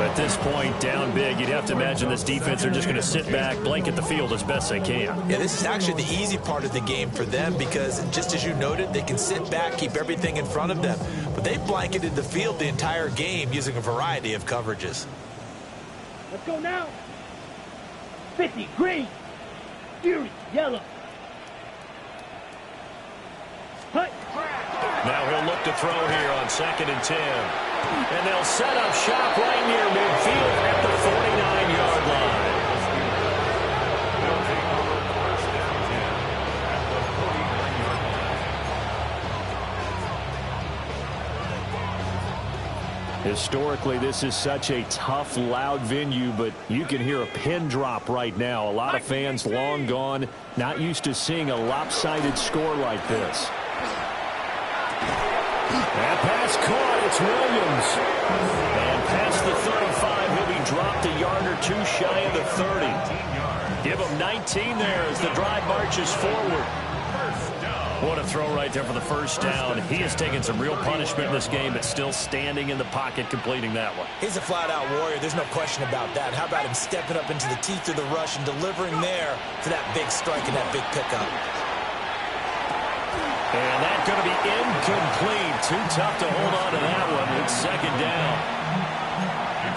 At this point, down big, you'd have to imagine this defense are just going to sit back, blanket the field as best they can. Yeah, this is actually the easy part of the game for them because, just as you noted, they can sit back, keep everything in front of them. But they blanketed the field the entire game using a variety of coverages. Let's go now. 50, green. Fury, yellow. Hut. Now he'll look to throw here on 2nd and 10. And they'll set up shop right near midfield at the 49-yard line. They'll take over 1st and 10 at the 49-yard line. Historically, this is such a tough, loud venue, but you can hear a pin drop right now. A lot of fans long gone, not used to seeing a lopsided score like this. That pass caught. It's Williams. And past the 35, he'll be dropped a yard or two shy of the 30. Give him 19 there as the drive marches forward. What a throw right there for the first down. He has taken some real punishment in this game, but still standing in the pocket completing that one. He's a flat-out warrior. There's no question about that. How about him stepping up into the teeth of the rush and delivering there for that big strike and that big pickup? And that's going to be incomplete. Too tough to hold on to that one. It's 2nd down.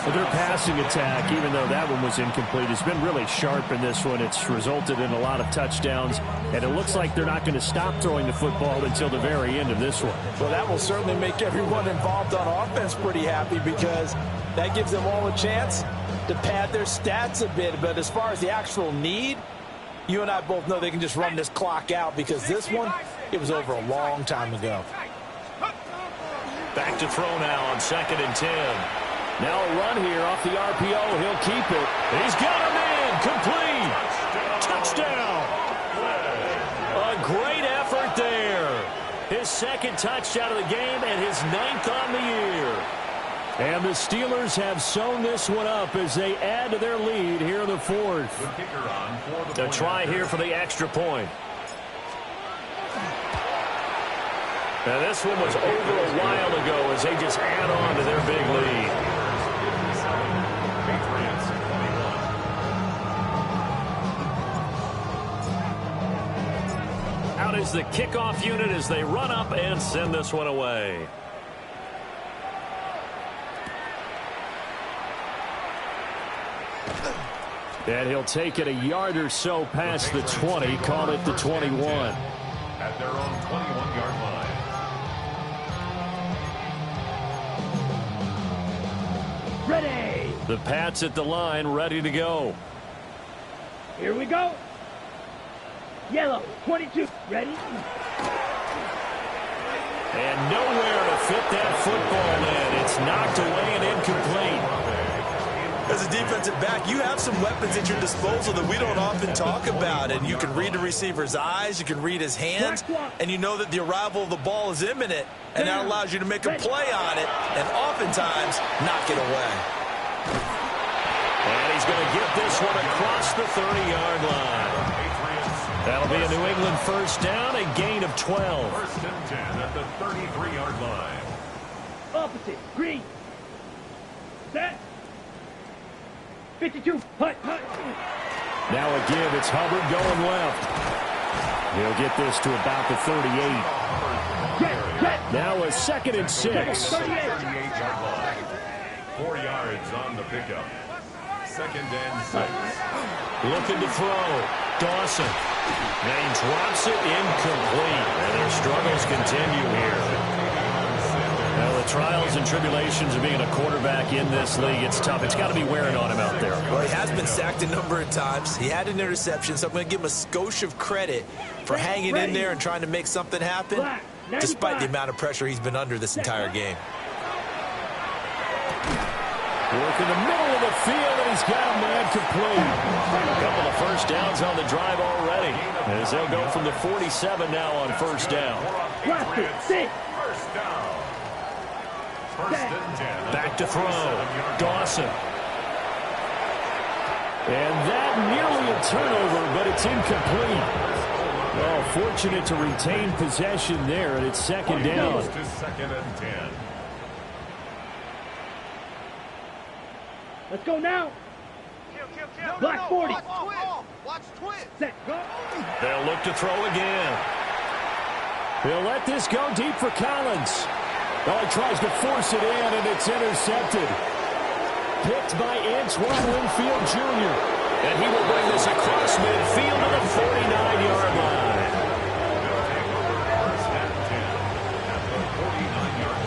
Well, their passing attack, even though that one was incomplete, has been really sharp in this one. It's resulted in a lot of touchdowns, and it looks like they're not going to stop throwing the football until the very end of this one. Well, that will certainly make everyone involved on offense pretty happy because that gives them all a chance to pad their stats a bit. But as far as the actual need, you and I both know they can just run this clock out because this one, it was over a long time ago. Back to throw now on 2nd and 10. Now a run here off the RPO. He'll keep it. He's got a man. Complete. Touchdown. A great effort there. His 2nd touchdown of the game and his 9th on the year. And the Steelers have sewn this one up as they add to their lead here in the 4th. A try here for the extra point. Now this one was over a while ago as they just add on to their big lead. Out is the kickoff unit as they run up and send this one away. And he'll take it a yard or so past the 20, call it the 21. At their own 21-yard line. Ready. The Pats at the line, ready to go. Here we go. Yellow, 22. Ready? And nowhere to fit that football in. It's knocked away and incomplete. As a defensive back, you have some weapons at your disposal that we don't often talk about. And you can read the receiver's eyes, you can read his hands, and you know that the arrival of the ball is imminent. And that allows you to make a play on it and oftentimes knock it away. And he's going to get this one across the 30-yard line. That'll be a New England first down, a gain of 12. 1st and 10 at the 33-yard line. Opposite, green. Set. 52, hut. Now a give, it's Hubbard going left. He'll get this to about the 38. Now a 2nd and 6. 38-yard line. 4 yards on the pickup. 2nd and 6. Looking to throw. Dawson. And he drops it incomplete. And their struggles continue here. Now the trials and tribulations of being a quarterback in this league, it's tough. It's got to be wearing on him out there. Well, he has been sacked a number of times. He had an interception, so I'm going to give him a skosh of credit for hanging in there and trying to make something happen, despite the amount of pressure he's been under this entire game. Work in the middle of the field, and he's got a man complete. A couple of first downs on the drive already, as they'll go from the 47 now on first down. First down. 1st and 10. Back to throw. Dawson. And that nearly a turnover, but it's incomplete. Well, fortunate to retain possession there, and it's second down. To second and 10. Let's go now. Black 40. Watch twist. Set. Go. They'll look to throw again. He'll let this go deep for Collins. Oh, he tries to force it in, and it's intercepted. Picked by Antoine Winfield Jr. And he will bring this across midfield to the 49-yard line. First and 10 at the 49-yard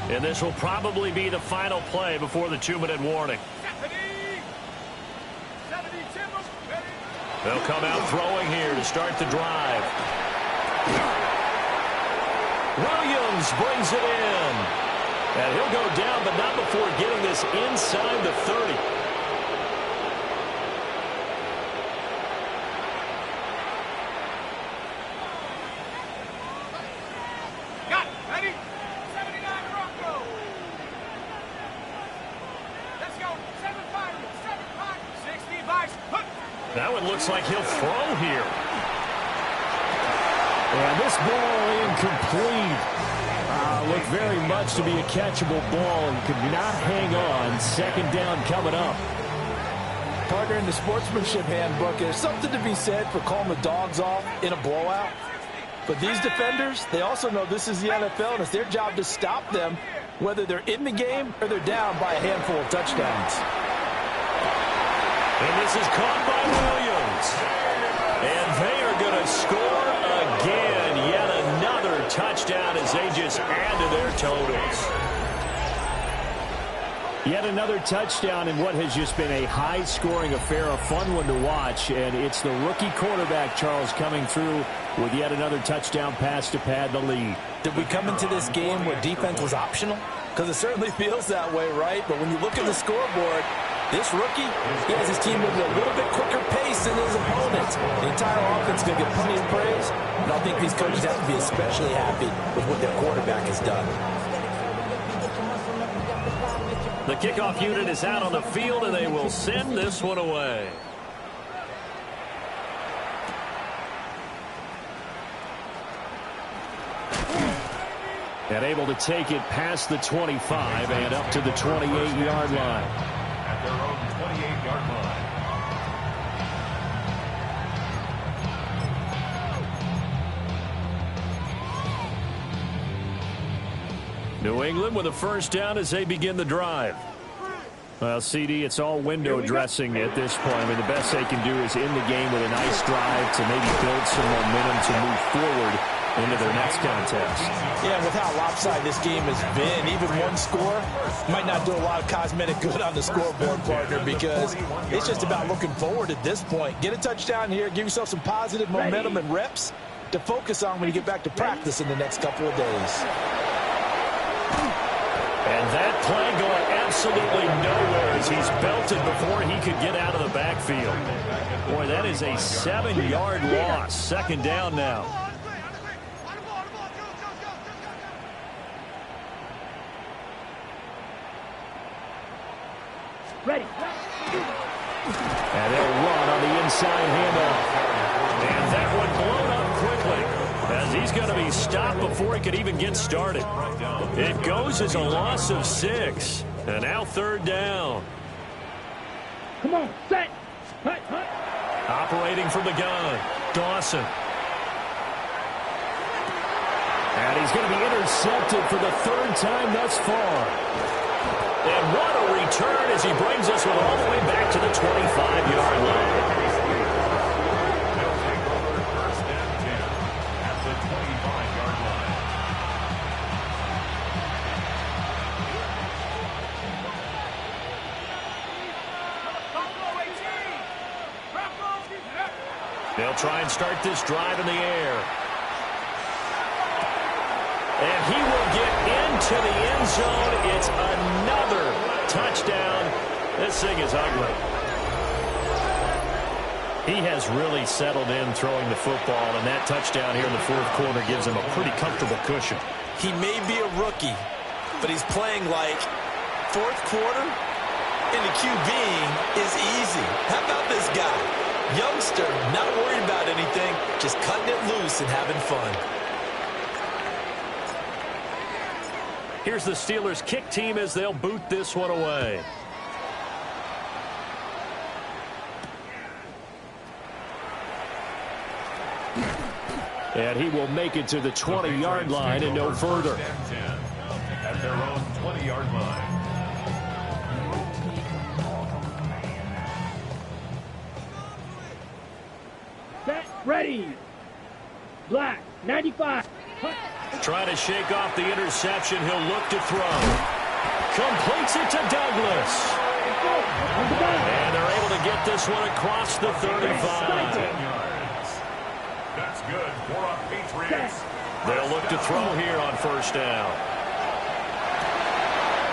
line. And this will probably be the final play before the 2-minute warning. They'll come out throwing here to start the drive. Williams brings it in. And he'll go down, but not before getting this inside the 30. Got it. Ready? 79 Bronco. Let's go. 7-5. 60 Vice. That one looks like he'll throw here. And this ball incomplete. Looked very much to be a catchable ball and could not hang on. Second down coming up. Partner, in the sportsmanship handbook, there's something to be said for calling the dogs off in a blowout. But these defenders, they also know this is the NFL, and it's their job to stop them, whether they're in the game or they're down by a handful of touchdowns. And this is caught by Williams. And they are going to score again. Yet another touchdown as they just add to their totals. Yet another touchdown in what has just been a high-scoring affair, a fun one to watch. And it's the rookie quarterback, Charles, coming through with yet another touchdown pass to pad the lead. Did we come into this game where defense was optional? Because it certainly feels that way, right? But when you look at the scoreboard, this rookie, he has his team moving a little bit quicker pace than his opponents. The entire offense is going to get plenty of praise, and I think these coaches have to be especially happy with what their quarterback has done. The kickoff unit is out on the field, and they will send this one away. And able to take it past the 25 and up to the 28-yard line. At their own 28-yard line. New England with a first down as they begin the drive. Well, CD, it's all window dressing at this point. I mean, the best they can do is in the game with a nice drive to maybe build some momentum to move forward into their next contest. Yeah, with how lopsided this game has been, even one score might not do a lot of cosmetic good on the scoreboard, partner, because it's just about looking forward at this point. Get a touchdown here, give yourself some positive momentum and reps to focus on when you get back to practice in the next couple of days. And that play going absolutely nowhere as he's belted before he could get out of the backfield. Boy, that is a 7-yard loss. Second down now. Ready. And they'll run on the inside handoff. And that one blown up quickly as he's going to be stopped before he could even get started. It goes as a loss of 6. And now third down. Come on, set. Hut, hut. Operating from the gun, Dawson. And he's going to be intercepted for the third time thus far. And what a return as he brings us all the way back to the 25-yard line. They'll take over first and 10 at the 25-yard line. They'll try and start this drive in the air. And he will get into the end zone. It's another touchdown. This thing is ugly. He has really settled in throwing the football, and that touchdown here in the fourth quarter gives him a pretty comfortable cushion. He may be a rookie, but he's playing like fourth quarter And the QBing is easy. How about this guy? Youngster, not worried about anything, just cutting it loose and having fun. Here's the Steelers kick team as they'll boot this one away. And he will make it to the 20-yard line and no further. At their own 20-yard line. Set, ready. Black, 95. Trying to shake off the interception. He'll look to throw. Completes it to Douglas. And they're able to get this one across the 35. 10 yards. That's good for a Patriots. They'll look to throw here on first down.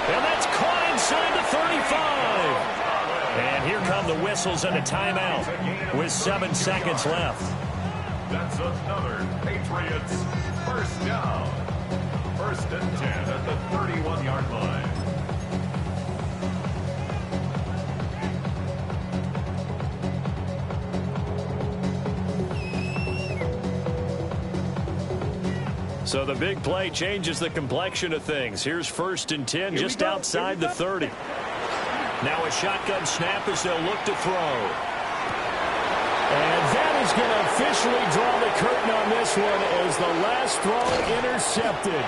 And that's caught inside the 35. And here come the whistles and a timeout with 7 seconds left. That's another Patriots first down. 1st and 10 at the 31-yard line. So the big play changes the complexion of things. Here's 1st and 10 just outside the 30. Now a shotgun snap as they'll look to throw. And that is going to officially draw the curtain on this one as the last throw intercepted.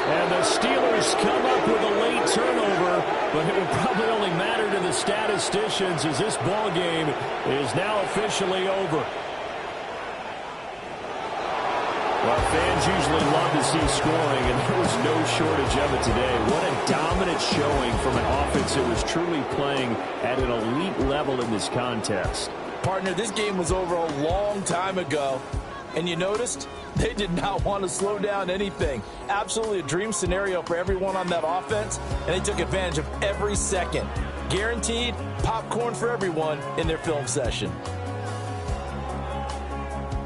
And the Steelers come up with a late turnover, but it will probably only matter to the statisticians as this ball game is now officially over. Well, fans usually love to see scoring, and there was no shortage of it today. What a dominant showing from an offense that was truly playing at an elite level in this contest. Partner, this game was over a long time ago, and you noticed they did not want to slow down anything. Absolutely a dream scenario for everyone on that offense, and they took advantage of every second. Guaranteed popcorn for everyone in their film session.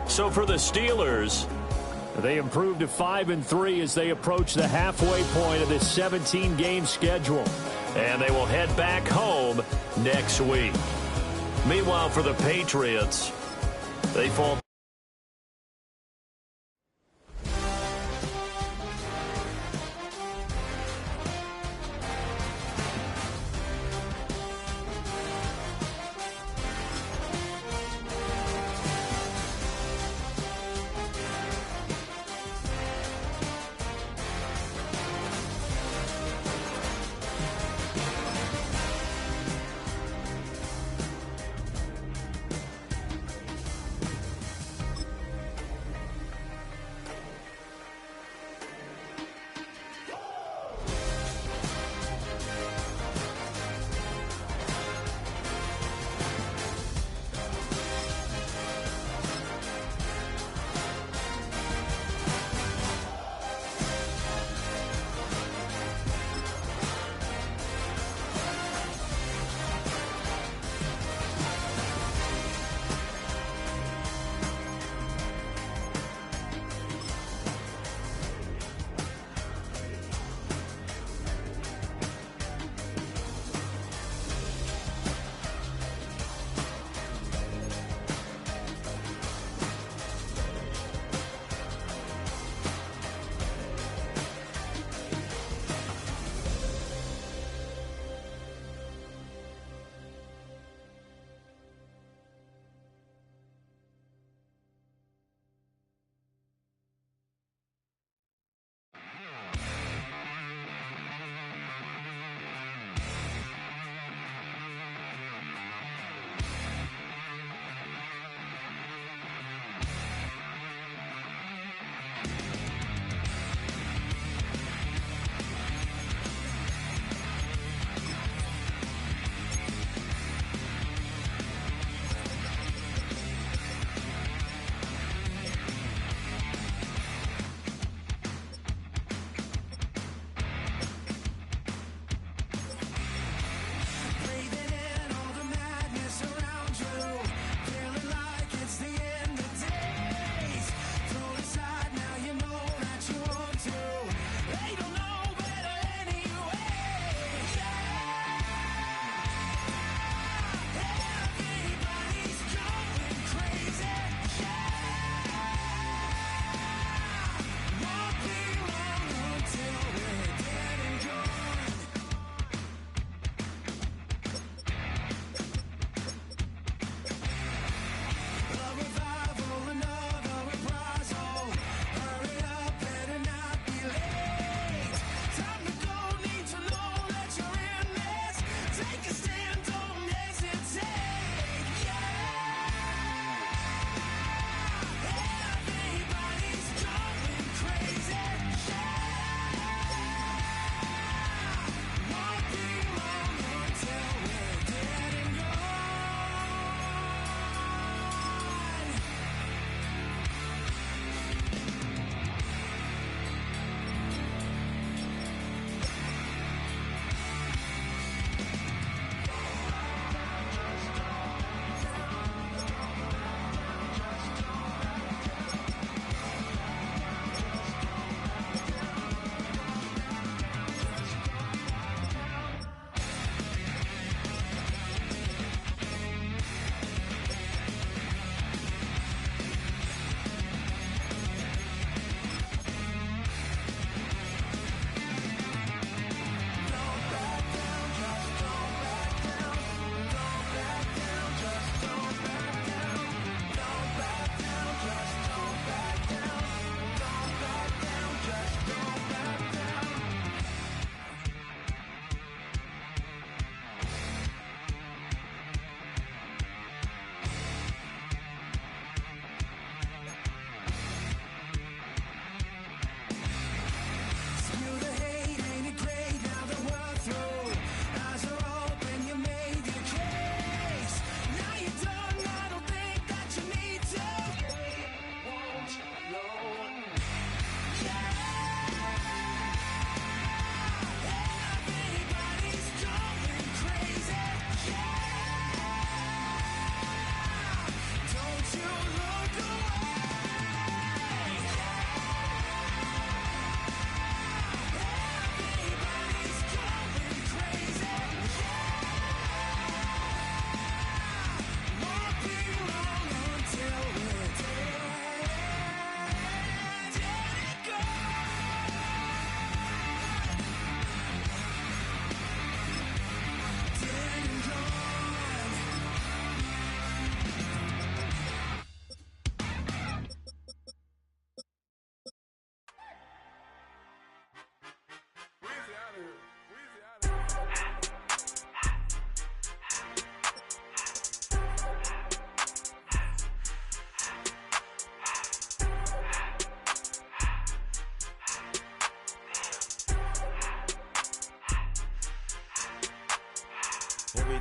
So for the Steelers, they improved to 5-3 as they approach the halfway point of this 17-game schedule. and they will head back home next week. Meanwhile, for the Patriots, they fall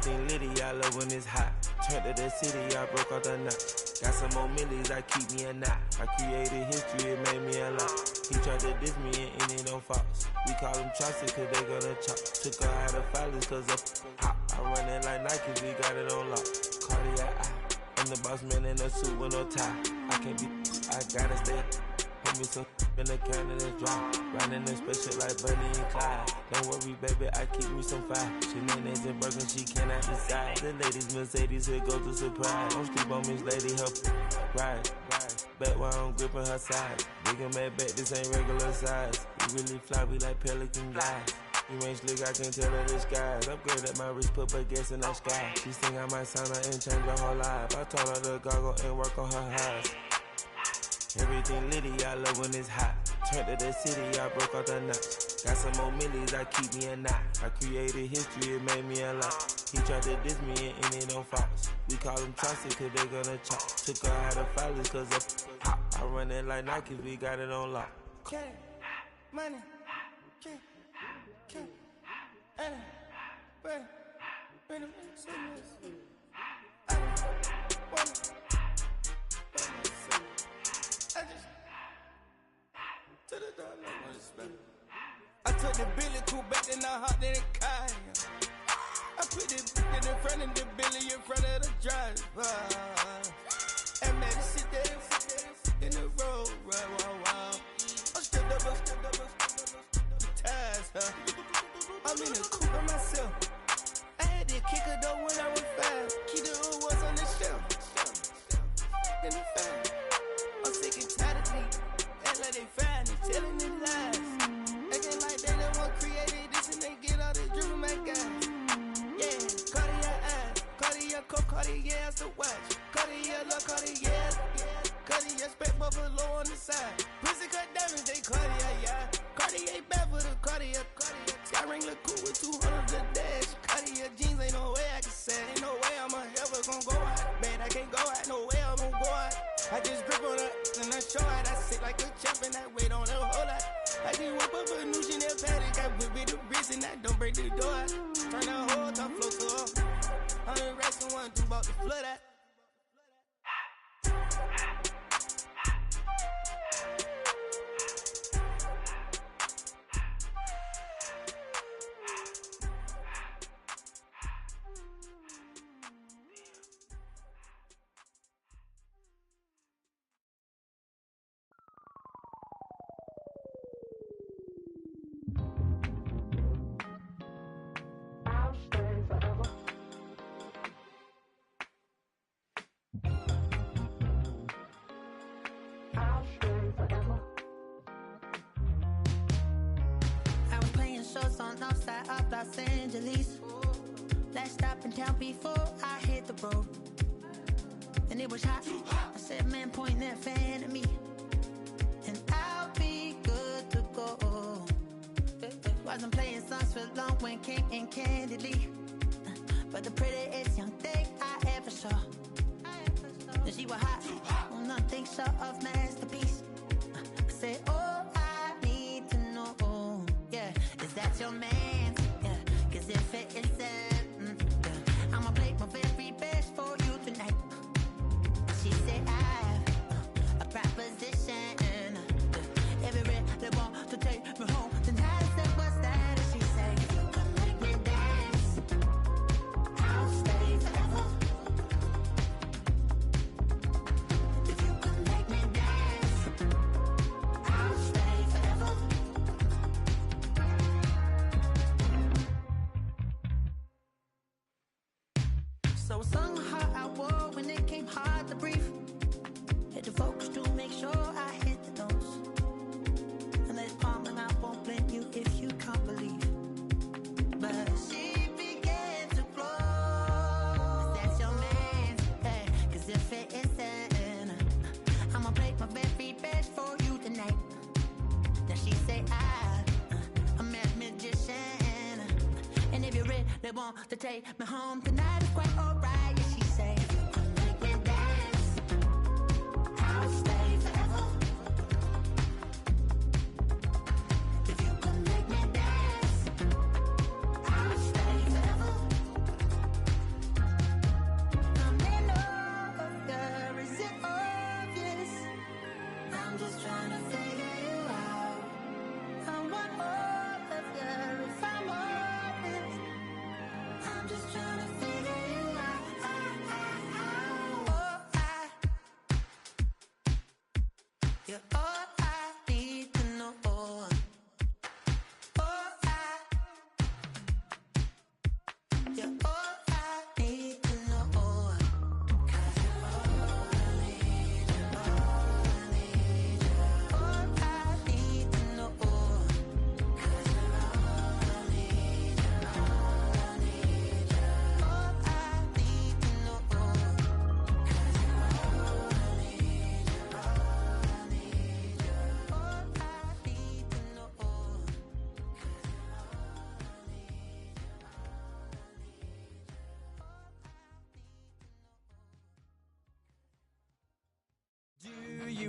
Everything litty, I love when it's hot. Turned to the city, I broke out the knot. Got some more millies, I keep me a knot. I created history, it made me a lot. He tried to diss me and ended on Fox. We call them Chaucer cause they gonna chop. Took her out of filers cause of hop. I run it like Nike, we got it on lock. Cardiac eye. I'm the boss man in a suit with no tie. I can't be, I gotta stay. Put me some in the can and it's dry. Riding in special like Bunny and Clyde. Don't worry, baby, I keep me some fire. She names and broken, she cannot decide. The ladies Mercedes, here goes the surprise. Don't sleep on Miss Lady, help ride. Back while I'm gripping her side. Big and mad back, this ain't regular size. We really fly, we like pelican guys. You ain't slick, I can tell her the skies. Upgrade at my wrist, put her gas in the sky. She think I might sign her and change her whole life. I told her to goggle and work on her highs. Everything litty, I love when it's hot. Turned to the city, I broke out the knot. Got some more millies, I keep me a knot. I created history, it made me a lot. He tried to diss me and ended on Fox. We call them Chaucer cause they gonna chop. Took her out of filers cause of pop. I run it like Nike, we got it on lock. Okay, money, okay. I took the Billy cool back and I hopped in the car. I put the in front of the Billy in front of the driver. And made it sit there in the road, wow. I'm stepped up, the tires, huh? I'm in the coupe by myself. I had to kick her though when I was 5. Keep the old ones on the shelf. In the fan. I'm sick and tired of me. Act like they find it, telling them lies. Acting like they the one created this and they get all this drip from my guys. Yeah, Cartier eyes, Cartier coat, Cartier ass to watch. Cartier look, Cartier, Cartier spec buffalo on the side. Pussy cut diamonds, they Cartier, yeah. Cartier bad for the Cartier. Sky ring look cool with 200 the dash. Cartier jeans, ain't no way I can say. Ain't no way I'm ever gonna go out. Man, I can't go out, no way I'm gonna go out. I just grip on her and I show out. I sit like a champ and I wait on her whole lot. I just whip up a new Chanel paddock. I whip with the wrist and I don't break the door out. Turn the whole top floor to her. 100 racks and 1 2 about to flood out. Los Angeles. Last stop in town before I hit the road. And it was hot. I said, man, point that fan at me. And I'll be good to go. Wasn't playing songs for long when came in candidly. But the prettiest young thing I ever saw. And she was hot. Well, nothing short of masterpiece. I said, oh, I need to know. Yeah, is that your man? Yeah, cause if it isn't, I'ma play my very best for you tonight. She said, I have a proposition. If you really want to take me home, then I said, what's that? And she said, if you can make me dance, I'll stay forever. If you can make me dance, I'll stay forever. So I sung the heart I wore when it came hard to breathe. Hit the focus to make sure I hit the notes. And let it palm and I won't blame you if you can't believe. But she began to flow. That's your man, hey, cause if it isn't, I'ma play my very best for you tonight. Then she say I'm a magician. And if you really want to take me home tonight, it's quite alright. Yeah, she say, if you can make me dance, I'll stay forever. If you can make me dance, I'll stay forever.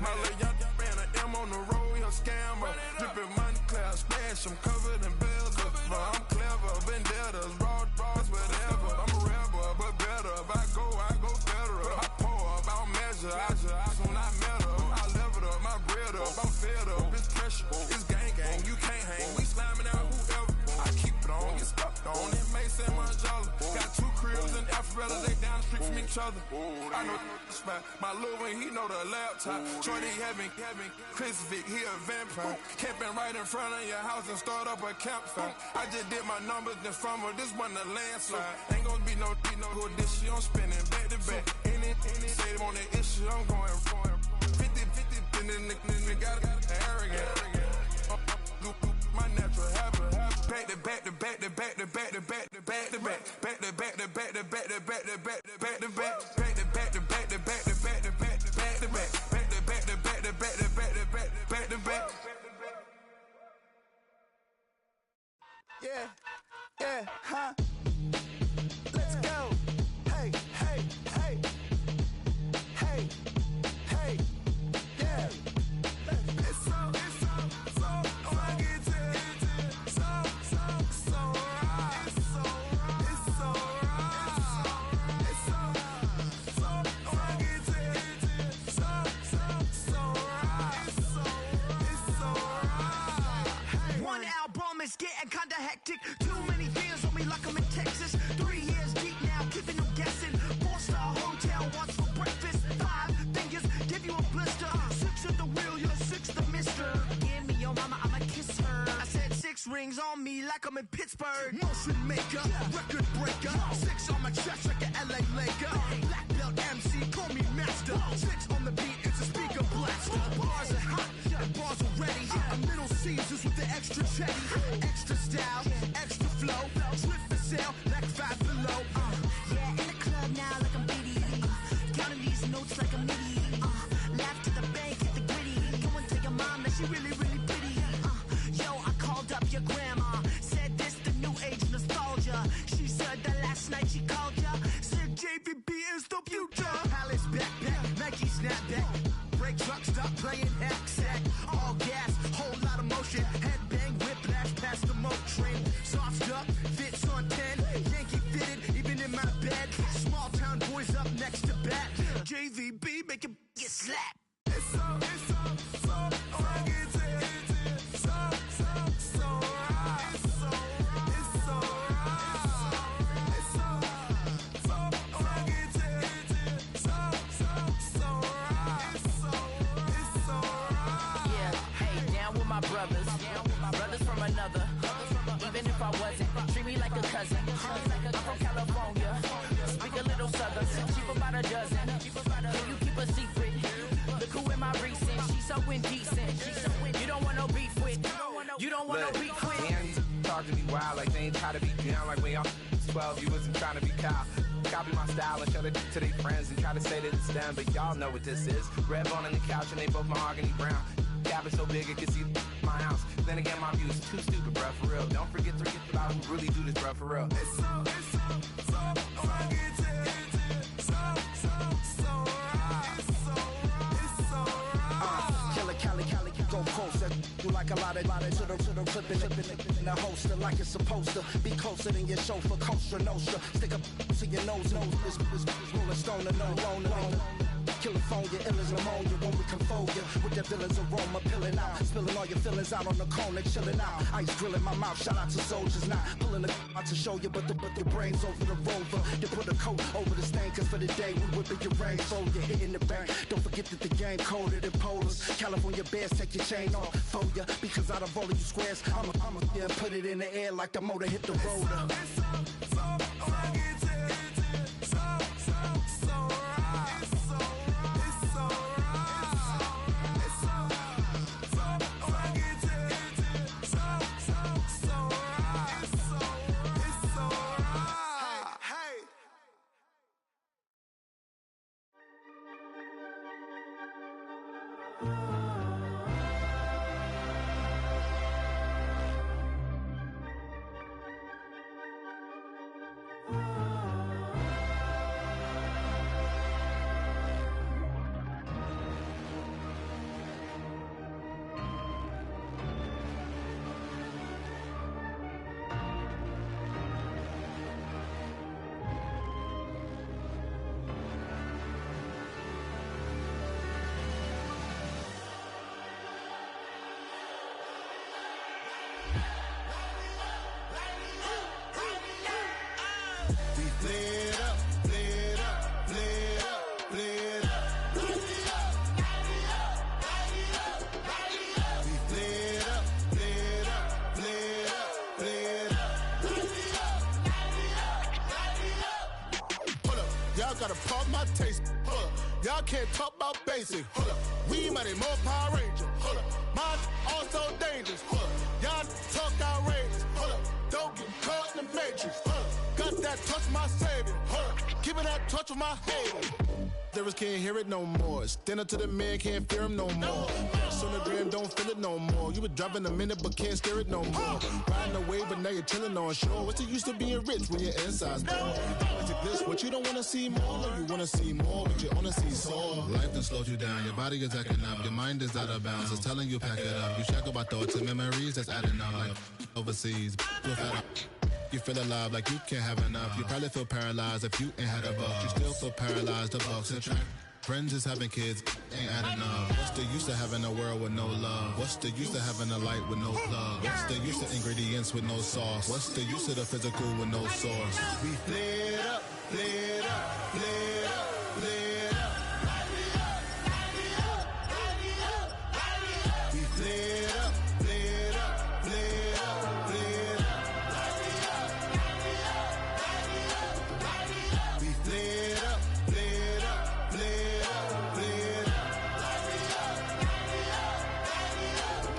My little young man, an M on the road, he a scammer. Drippin' money, clear, splash, I'm covered in bills. I'm clever, vendettas, raw draws, whatever. I'm a rebel, but better. If I go federal. I pour up, I don't measure. I soon I met her. I leveled up, my bread up, I'm fed up. It's pressure, it's gang, you can't hang. We slamming out whoever. I keep it on, get stuck on. It may say Manjala. Got 2 cribs in Alpharetta, they down the street from each other. I know the spot. My little one, he know the laptop. Shorty having Chris Vick, he a vampire. Camping right in front of your house and start up a campfire. I just did my numbers in front of this one a landslide. Ain't gonna be no good this shit, I'm spinning back to back. Any say they want that issue, I'm going 50, and then nigga got arrogant. My natural habit. Back to back to back to back to back to back to back to back. Back to back to back to back to back to back to back to back. Back to back to back to back to back to back to back to back. Back to back to back to back to back to back to back. Yeah, huh? Let's go. Hey, yeah. It's so One album is getting kinda hectic. Too many years on me like I'm in Texas. 3 years deep now, keeping them guessing. 4-star hotel, what's for breakfast? 5 fingers, give you a blister. 6 at the wheel, you're 6 the mister. Give me your mama, I'ma kiss her. I said 6 rings on me like I'm in Pittsburgh. Motion maker, record breaker. 6 on my chest like an LA Laker. Black belt MC, call me master. 6 on the beat, it's a speaker blaster. Bars are hot, and bars are ready. A middle Caesars with the extra chetty. Extra style, extra flow. Swift for sale, like 5 below. Yeah, in the club now like I'm BD. Counting these notes like a MIDI. Laugh to the bank, hit the gritty. Go and tell your mom that she really, really pretty. Yo, I called up your grandma. Said this the new age nostalgia. She said that last night she called ya. Said JVB is the future. Palace backpack, Nike snapback. Break truck, stop playing hack sack. All gas, whole lot of motion. Headbang, whiplash, past the moat train. Soft up, fits on 10. Yankee fitted, even in my bed. Small town boys up next to bat. JVB, make it get slapped. It's so brothers from another. Even if I wasn't, treat me like a cousin. I'm from California, speak a little southern. Cheap about a dozen. Can you keep a secret? Look who in my recent. She's so indecent. You don't want no beef with. You don't want no beef with. Man, these talk to me wild like they ain't try to be down. Like when y'all 12, you wasn't trying to be Kyle. Copy my style and show it to their friends and try to say that it's them, but y'all know what this is. Red bone on the couch and they both mahogany brown. Cabin so big it can see my house. Then again, my view is too stupid, bruh, for real. Don't forget about who really do this, bruh, for real. It's so Cali, go coast. That do like a lot of to the flipping in the holster like it's supposed to be closer than your chauffeur, Costa Nostra. Stick up to your nose, this rolling stone and no loan. California, ill as pneumonia when we confold you with that villain's aroma, pilling out, spilling all your feelings out on the corner, chilling out. Ice grilling my mouth, shout out to soldiers, not pulling the out to show you, but the brains over the rover. You put a coat over the stain, cause for the day we whipping your rain, so you're hitting the bank. Don't forget that the game colder than polars. California bears, take your chain off for ya, because out of all of you squares, I'ma yeah, put it in the air like the motor hit the roller. We flared up, flared up, flared up, flared up. We flared up, flared up, flared up, flared up. Hold up, y'all gotta pump my taste. Hold up, y'all can't talk about basic. Hold up, we mighty more Power Ranger. Hold up, mine also dangerous. Hold up, y'all talk outrageous. Hold up, don't get caught in the matrix. Hold up, got that touch my savior. Hold up, keeping that touch with my haters. Lyrics can't hear it no more. Stand up to the man, can't fear him no more. On the gram, don't feel it no more. You been driving a minute, but can't steer it no more. Riding away, but now you're chilling on shore. What's the use of being rich when your inside's poor? This, what you don't wanna see more, you wanna see more, but you wanna see soul. Life done slowed you down, your body is acting up, your mind is out of bounds. It's telling you pack it up. You check about thoughts and memories that's adding up like overseas. You feel alive like you can't have enough. You probably feel paralyzed if you ain't had a buck. You still feel paralyzed, the bucks and track. Friends is having kids, ain't adding up. What's the use of having a world with no love? What's the use of having a light with no plug? What's the use of ingredients with no sauce? What's the use of the physical with no source? We flared up, flared up, flared up.